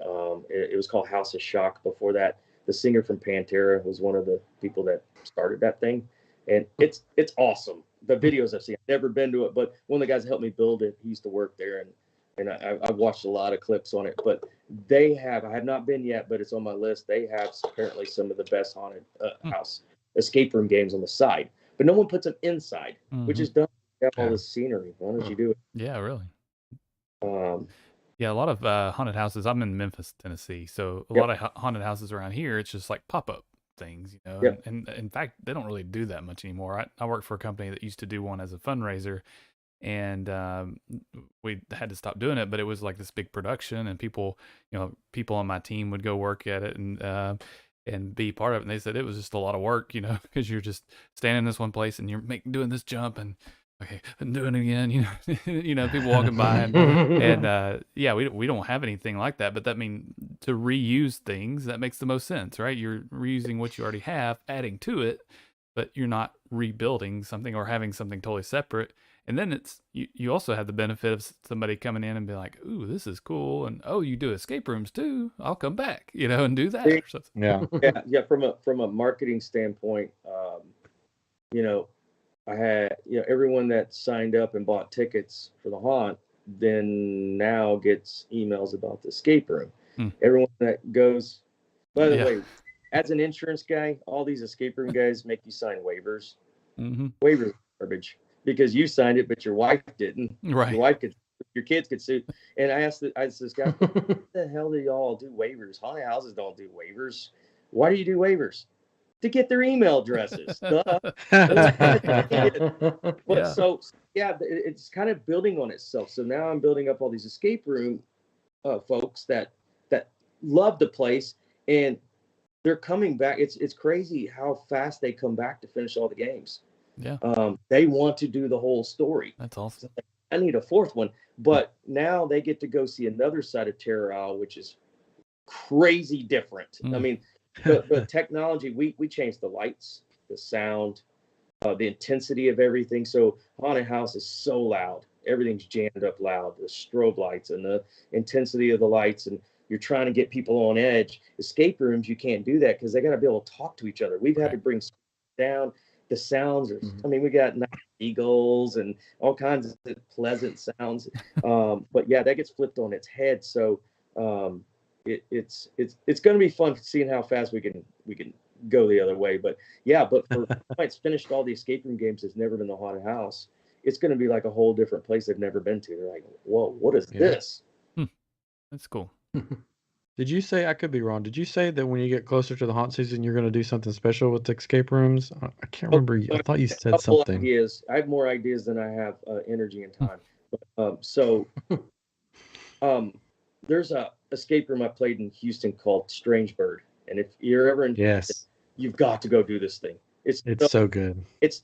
It was called House of Shock. Before that, the singer from Pantera was one of the people that started that thing, and it's awesome. The videos I've seen, I've never been to it, but one of the guys that helped me build it, he used to work there, and I've watched a lot of clips on it. But I have not been yet, but it's on my list. They have apparently some of the best haunted house escape room games on the side, but no one puts them inside, which is dumb. You have all this scenery. Why don't you do it? Yeah, really. Um, Yeah, a lot of haunted houses. I'm in Memphis, Tennessee, so a lot of haunted houses around here, it's just like pop-up things, you know. Yep. And in fact, they don't really do that much anymore. I worked for a company that used to do one as a fundraiser, and we had to stop doing it. But it was like this big production, and people on my team would go work at it and be part of it. And they said it was just a lot of work, you know, because you're just standing in this one place and you're doing this jump and okay, I'm doing it again, you know, people walking by and yeah, we don't have anything like that, but that mean to reuse things, that makes the most sense, right? You're reusing what you already have, adding to it, but you're not rebuilding something or having something totally separate. And then you also have the benefit of somebody coming in and be like, ooh, this is cool. And oh, you do escape rooms too. I'll come back, and do that. Or something. Yeah. From a marketing standpoint, I had, everyone that signed up and bought tickets for the haunt then now gets emails about the escape room. Everyone that goes, by the way, as an insurance guy, all these escape room guys make you sign waivers. Waivers are garbage because you signed it, but your wife didn't. Right. Your kids could sue. And I asked this guy, what the hell do y'all do waivers? Haunted houses don't do waivers. Why do you do waivers? To get their email addresses. Duh. So it's kind of building on itself. So now I'm building up all these escape room folks that love the place, and they're coming back. It's crazy how fast they come back to finish all the games. Yeah. They want to do the whole story. That's awesome. So I need a fourth one, but now they get to go see another side of Terror Isle, which is crazy different. I mean, the technology, we changed the lights, the sound, the intensity of everything. So haunted house is so loud. Everything's jammed up loud. The strobe lights and the intensity of the lights, and you're trying to get people on edge. Escape rooms, you can't do that because they got to be able to talk to each other. We've had to bring down the sounds. I mean, we got night eagles and all kinds of pleasant sounds. But yeah, that gets flipped on its head. So it's going to be fun seeing how fast we can go the other way. But yeah, but for it's finished all the escape room games, has never been the haunted house. It's going to be like a whole different place they've never been to. They're like, whoa, what is this? That's cool. Did you say, I could be wrong, did you say that when you get closer to the haunt season, you're going to do something special with the escape rooms? I can't remember. I thought you said something. Ideas. I have more ideas than I have energy and time. There's a escape room I played in Houston called Strange Bird. And if you're ever in Houston, you've got to go do this thing. It's so good. It's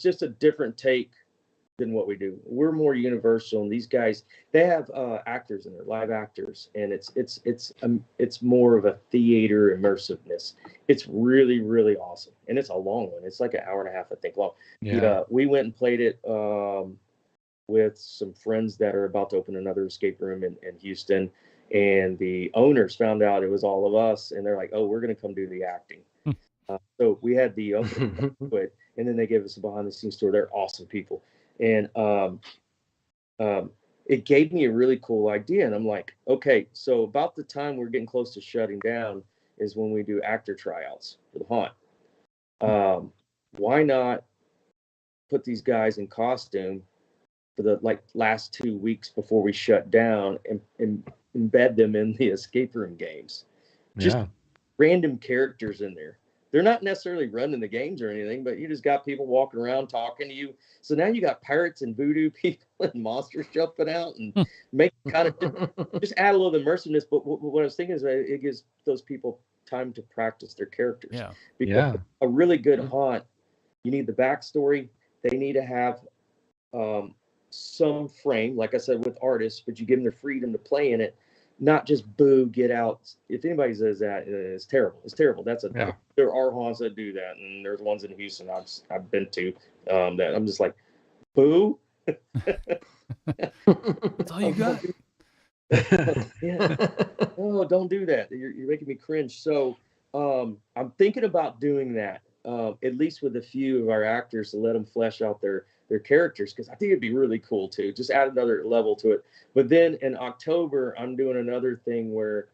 just a different take than what we do. We're more universal, and these guys, they have actors in there, live actors, and it's more of a theater immersiveness. It's really, really awesome, and it's a long one. It's like an hour and a half, I think, long. Yeah, we went and played it with some friends that are about to open another escape room in Houston, and the owners found out it was all of us, and they're like, "Oh, we're going to come do the acting." So we had the opening to it, and then they gave us a behind-the-scenes tour. They're awesome people. And it gave me a really cool idea. And I'm like, okay, so about the time we're getting close to shutting down is when we do actor tryouts for the haunt. Why not put these guys in costume for the last 2 weeks before we shut down and embed them in the escape room games? Just random characters in there. They're not necessarily running the games or anything, but you just got people walking around talking to you. So now you got pirates and voodoo people and monsters jumping out and make kind of just add a little immersiveness. But what I was thinking is that it gives those people time to practice their characters. Yeah. Because a really good haunt, you need the backstory. They need to have some frame, like I said, with artists, but you give them the freedom to play in it. Not just boo, get out. If anybody says that, it's terrible. It's terrible. There are haunts that do that, and there's ones in Houston I've been to that I'm just like, boo. That's all you got. No, don't do that. You're making me cringe. So I'm thinking about doing that, at least with a few of our actors, to let them flesh out their characters, because I think it'd be really cool too. Just add another level to it. But then in October, I'm doing another thing where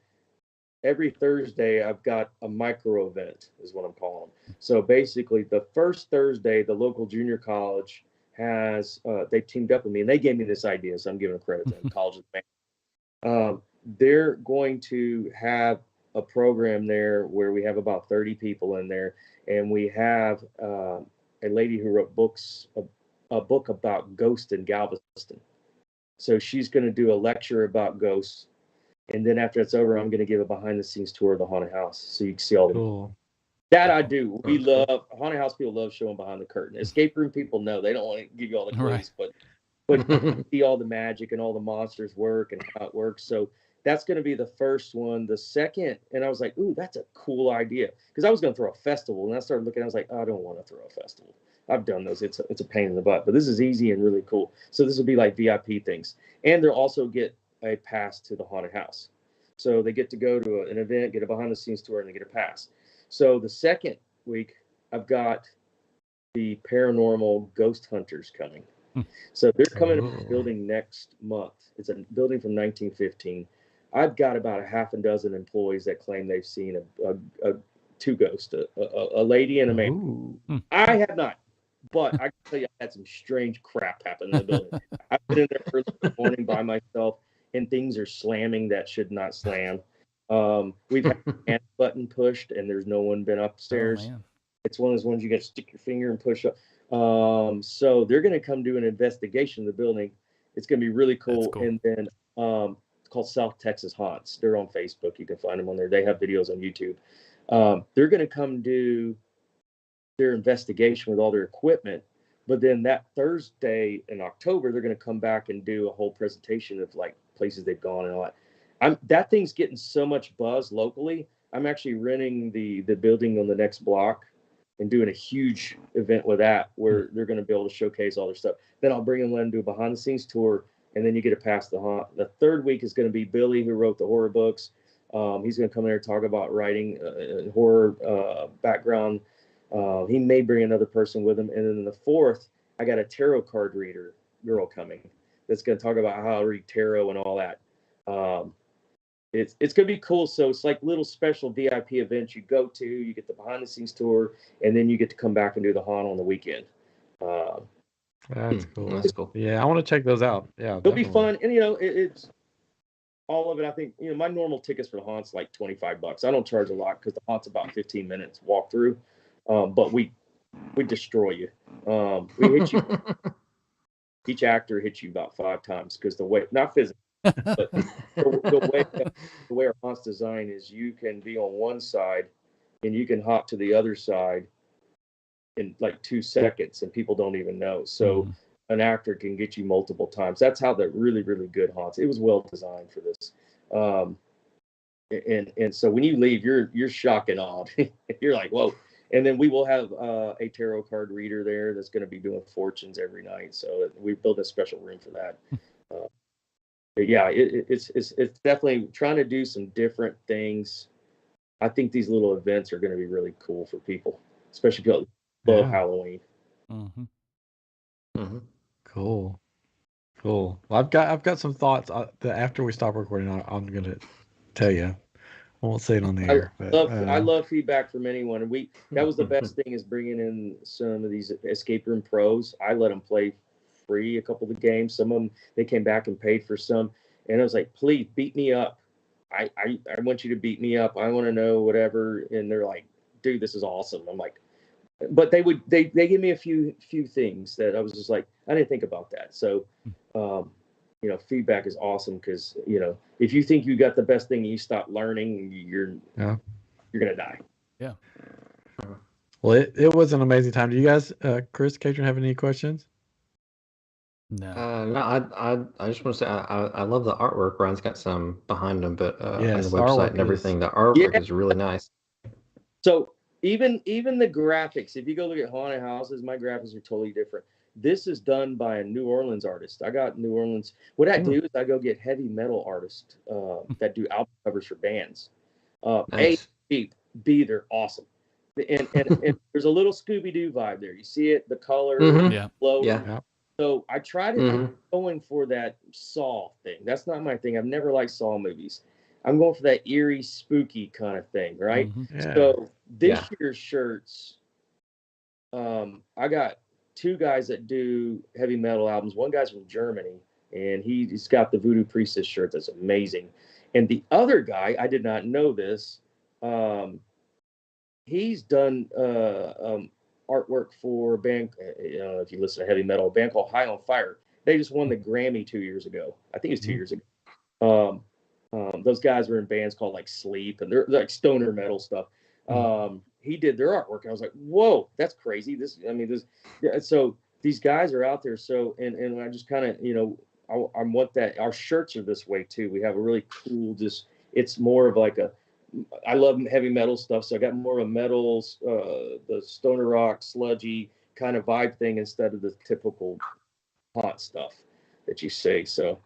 every Thursday I've got a micro event, is what I'm calling them. So basically, the first Thursday, the local junior college has they teamed up with me, and they gave me this idea, so I'm giving credit to them. College of they're going to have a program there where we have about 30 people in there, and we have a lady who wrote a book about ghosts in Galveston. So she's going to do a lecture about ghosts, and then after it's over, I'm going to give a behind-the-scenes tour of the haunted house, so you can see all the that I do. We love haunted house people love showing behind the curtain. Escape room people know they don't want to give you all the clues, but see all the magic and all the monsters work and how it works. So that's going to be the first one. The second, and I was like, ooh, that's a cool idea, because I was going to throw a festival, and I started looking. I was like, I don't want to throw a festival. I've done those. It's a pain in the butt, but this is easy and really cool. So this will be like VIP things, and they'll also get a pass to the haunted house. So they get to go to an event, get a behind-the-scenes tour, and they get a pass. So the second week, I've got the paranormal ghost hunters coming. So they're coming to the building next month. It's a building from 1915. I've got about a half a dozen employees that claim they've seen two ghosts, a lady and a man. I have not. But I can tell you, I had some strange crap happen in the building. I've been in there early in the morning by myself, and things are slamming that should not slam. We've had the panic button pushed, and there's no one been upstairs. It's one of those ones you got to stick your finger and push up. So they're going to come do an investigation in the building. It's going to be really cool. And then it's called South Texas Haunts. They're on Facebook. You can find them on there. They have videos on YouTube. They're going to come do their investigation with all their equipment. But then that Thursday in October, they're going to come back and do a whole presentation of like places they've gone and all that. That thing's getting so much buzz locally. I'm actually renting the building on the next block and doing a huge event with that, where they're going to be able to showcase all their stuff. Then I'll bring them and do a behind the scenes tour, and then you get to pass the haunt. The third week is going to be Billy, who wrote the horror books. He's going to come there and talk about writing horror background. He may bring another person with him. And then the fourth, I got a tarot card reader girl coming that's going to talk about how to read tarot and all that. It's going to be cool. So it's like little special VIP events you go to, you get the behind the scenes tour, and then you get to come back and do the haunt on the weekend. That's cool. That's cool. Yeah, I want to check those out. Yeah, it'll be fun. And, you know, it's all of it. I think, you know, my normal tickets for the haunt's like $25. I don't charge a lot because the haunt's about 15 minutes walk through. But we destroy you. We hit you. Each actor hits you about 5 times because the way, not physically, but the way our haunt's design is, you can be on one side and you can hop to the other side in like 2 seconds, and people don't even know. So an actor can get you multiple times. That's how the really, really good haunts. It was well designed for this. And so when you leave, you're shocked and awed. You're like, whoa. And then we will have a tarot card reader there that's going to be doing fortunes every night. So we built a special room for that. But yeah, it's definitely trying to do some different things. I think these little events are going to be really cool for people, especially people who love Halloween. Cool. Well, I've got some thoughts that after we stop recording, I'm going to tell you. I won't say it on the air. I love feedback from anyone. And that was the best thing, is bringing in some of these escape room pros. I let them play free a couple of the games. Some of them, they came back and paid for some. And I was like, please beat me up. I want you to beat me up. I want to know whatever. And they're like, dude, this is awesome. I'm like, but they give me a few things that I was just like, I didn't think about that. So, you know, feedback is awesome, because, you know, if you think you got the best thing and you stop learning, you're going to die. Yeah. Well, it was an amazing time. Do you guys, Chris, Katrin, have any questions? No. No, I just want to say I love the artwork. Ryan's got some behind him, but Yes, on the website and everything, the artwork is really nice. So even the graphics, if you go look at haunted houses, my graphics are totally different. This is done by a New Orleans artist. I got New Orleans. What I do is I go get heavy metal artists that do album covers for bands. Nice. A, B, they're awesome. And there's a little Scooby-Doo vibe there. You see it, the color, flow. Yeah. So I try to I'm going for that Saw thing. That's not my thing. I've never liked Saw movies. I'm going for that eerie, spooky kind of thing, right? Yeah. So this year's shirts, I got 2 guys that do heavy metal albums. One guy's from Germany, and he's got the Voodoo Priestess shirt that's amazing. And the other guy, I did not know this, he's done artwork for a band, if you listen to heavy metal, a band called High on Fire. They just won the Grammy 2 years ago. I think it was 2 years ago. Those guys were in bands called like Sleep, and they're like stoner metal stuff. He did their artwork, and I was like, whoa, that's crazy. So these guys are out there. So, and I just kind of, you know, I want that. Our shirts are this way too. We have a really cool, it's more of like I love heavy metal stuff. So I got more of a metal, the stoner rock, sludgy kind of vibe thing, instead of the typical hot stuff that you say. So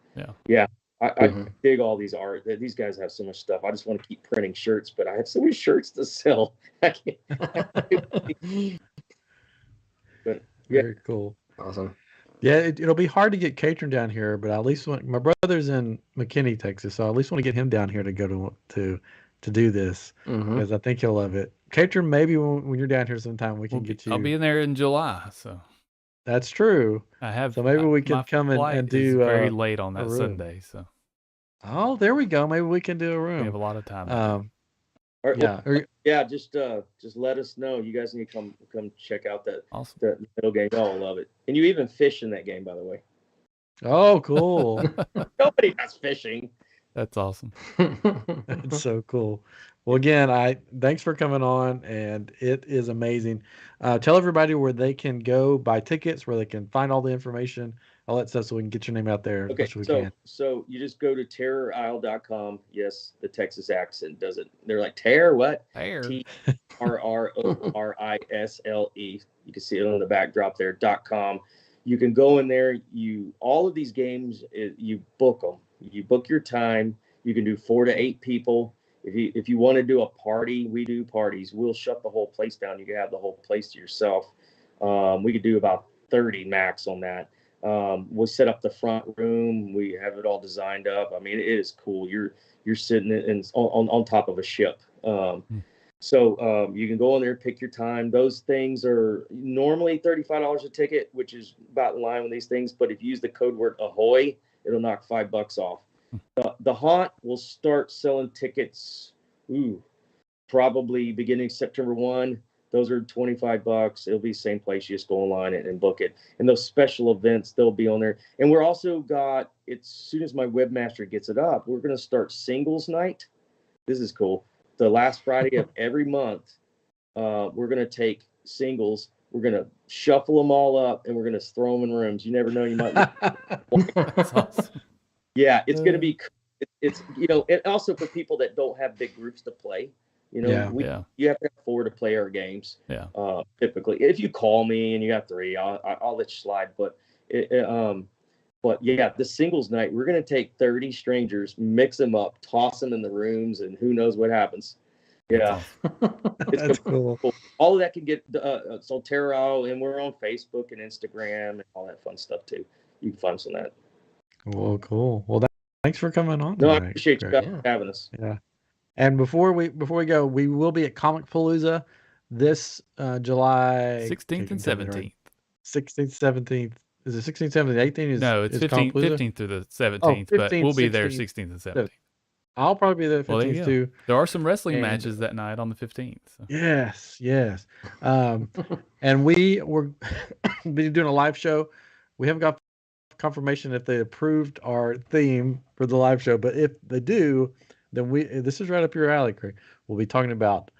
yeah. I dig all these art. These guys have so much stuff. I just want to keep printing shirts, but I have so many shirts to sell. I can't. But yeah. Very cool. Awesome. Yeah, it'll be hard to get Katrin down here, but I at least my brother's in McKinney, Texas, so I at least want to get him down here to go to do this, because I think he'll love it. Katrin, maybe when you're down here sometime, we can get you. I'll be in there in July, so. That's true. I have. So maybe we can come and do very late on that Sunday. So. Oh, there we go. Maybe we can do a room. We have a lot of time. Just let us know. You guys need to come check out that awesome middle game. Y'all love it. And you even fish in that game, by the way. Oh, cool. Nobody does fishing. That's awesome. That's so cool. Well, again, thanks for coming on, and it is amazing. Tell everybody where they can go buy tickets, where they can find all the information, all that stuff, so we can get your name out there as Okay, much as we so can. so you just go to terrorisle.com. Yes, the Texas accent does it. They're like terror what? There. TRRORISLE. You can see it on the backdrop there. .com. You can go in there. All of these games, you book them. You book your time. You can do 4 to 8 people. If you want to do a party, we do parties. We'll shut the whole place down. You can have the whole place to yourself. We could do about 30 max on that. We'll set up the front room. We have it all designed up. I mean, it is cool. You're sitting on top of a ship. So you can go in there, pick your time. Those things are normally $35 a ticket, which is about in line with these things. But if you use the code word ahoy, it'll knock $5 off. The haunt will start selling tickets. Probably beginning September 1. Those are $25. It'll be the same place. You just go online and book it. And those special events, they'll be on there. And we're also got, as soon as my webmaster gets it up, we're going to start singles night. This is cool. The last Friday of every month, we're going to take singles. We're going to shuffle them all up, and we're going to throw them in rooms. You never know. You might. That's awesome. Yeah, it's going to be. It's and also for people that don't have big groups to play. You have to have 4 to play our games. Yeah. Typically, if you call me and you got 3, I'll let you slide. But yeah, the singles night, we're going to take 30 strangers, mix them up, toss them in the rooms, and who knows what happens. Yeah. That's cool. All of that can get so Terra, and we're on Facebook and Instagram and all that fun stuff too. You can find us on that. Well, cool. Well, thanks for coming on. No, tonight. I appreciate you guys having us. Yeah. And before we go, we will be at Comic Palooza this July 16th and 17th. 16th, 17th. Is it 16th, 17th, 18th? No, it's 15th through the 17th, but we'll be there 16th and 17th. I'll probably be there 15th too. There are some wrestling matches that night on the 15th. So. Yes. And we were be doing a live show. We haven't got confirmation if they approved our theme for the live show, but if they do, then this is right up your alley, Craig. We'll be talking about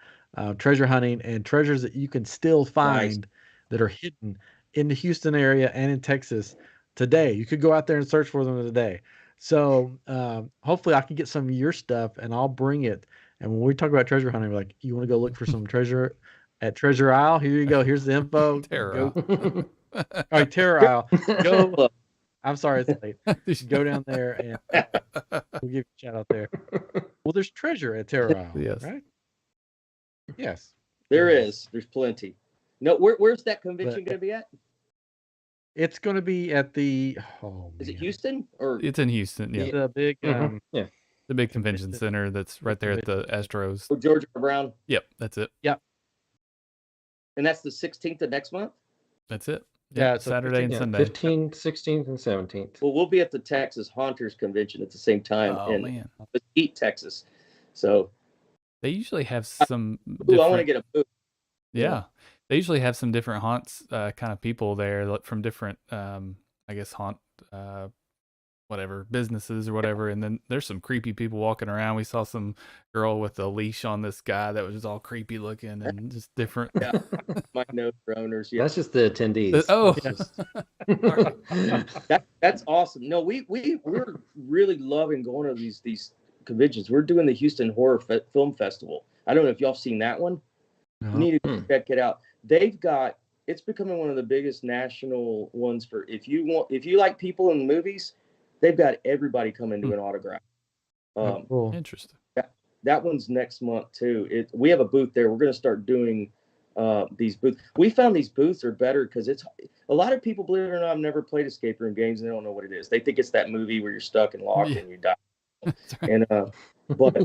treasure hunting and treasures that you can still find that are hidden in the Houston area and in Texas today. You could go out there and search for them today. So hopefully I can get some of your stuff and I'll bring it. And when we talk about treasure hunting, we're like, you want to go look for some treasure at Treasure Isle? Here you go. Here's the info. Terror Isle. All right, Terror Isle. Go. I'm sorry it's late. Go down there and we'll give you a shout out there. Well, there's treasure at Terror Isle. Yes. Right? Yes. There is. There's plenty. No, where's that convention going to be at? It's going to be at the. Is it Houston or? It's in Houston. Yeah. The big. Yeah. The big convention center that's right there at the Astros. Oh, Georgia Brown. Yep, that's it. Yep. And that's the 16th of next month. That's it. Yeah, Saturday and Sunday. 15th, 16th, and 17th. Well, we'll be at the Texas Haunters Convention at the same time in Mesquite, Texas. So they usually have some. I want to get a booth. Yeah, they usually have some different haunts, kind of people there from different, I guess, haunt, whatever businesses or whatever. And then there's some creepy people walking around. We saw some girl with a leash on this guy that was just all creepy looking and just different. Yeah, might know their owners. Yeah, that's just the attendees. That's awesome. No, we're really loving going to these conventions. We're doing the Houston Horror Film Festival. I don't know if y'all seen that one. No. You need to check it out. It's becoming one of the biggest national ones for if you like people in movies. They've got everybody coming to an autograph. Cool. Interesting. That one's next month too. We have a booth there. We're going to start doing these booths. We found these booths are better because it's a lot of people, believe it or not, have never played escape room games and they don't know what it is. They think it's that movie where you're stuck and locked and you die. And but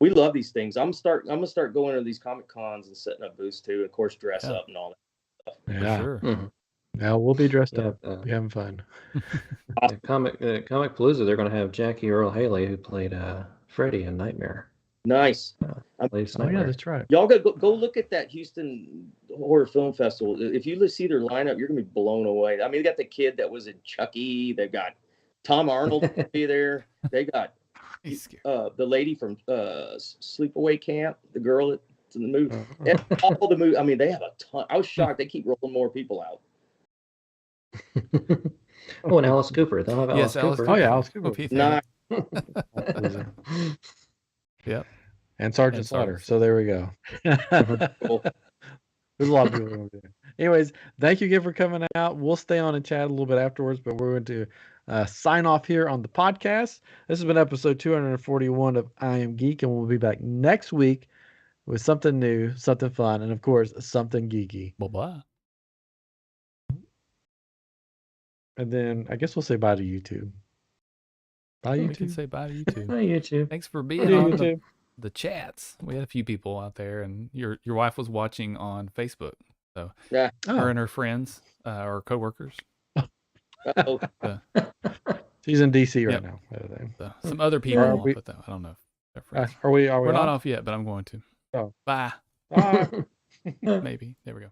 we love these things. I'm gonna start going to these Comic Cons and setting up booths too. Of course, dress up and all that stuff. Yeah, sure. Mm-hmm. Now we'll be dressed up. Be having fun. Comic Palooza, they're going to have Jackie Earl Haley, who played Freddy in Nightmare. Nice. Yeah, that's right. Y'all go look at that Houston Horror Film Festival. If you see their lineup, you're gonna be blown away. I mean, they got the kid that was in Chucky. They've got Tom Arnold be there. They got He's scared. the lady from Sleepaway Camp, the girl that's in the movie. All the movie. I mean, they have a ton. I was shocked. They keep rolling more people out. Oh, and Alice Cooper. They'll have Yes, Alice Cooper. Oh yeah, Alice Cooper. Hope you Nah, Yep. And Sergeant And Slaughter. Sergeant So there we go. cool. There's a lot of people over there. Anyways, thank you again for coming out. We'll stay on and chat a little bit afterwards, but we're going to sign off here on the podcast. This has been episode 241 of I Am Geek, and we'll be back next week with something new, something fun, and of course, something geeky. Bye-bye. And then I guess we'll say bye to YouTube. Bye, We can YouTube. say bye to you too. Hi, YouTube. Thanks for Bye, being on YouTube. the chats. We had a few people out there, and your wife was watching on Facebook. So Yeah. her and her friends or coworkers. Uh-oh. She's in DC right Yep. now. by the way. So some other people, Are we- but I don't know if they're friends. Are we We're not off? off yet, but I'm going to. Oh. Bye. Bye. Maybe. There we go.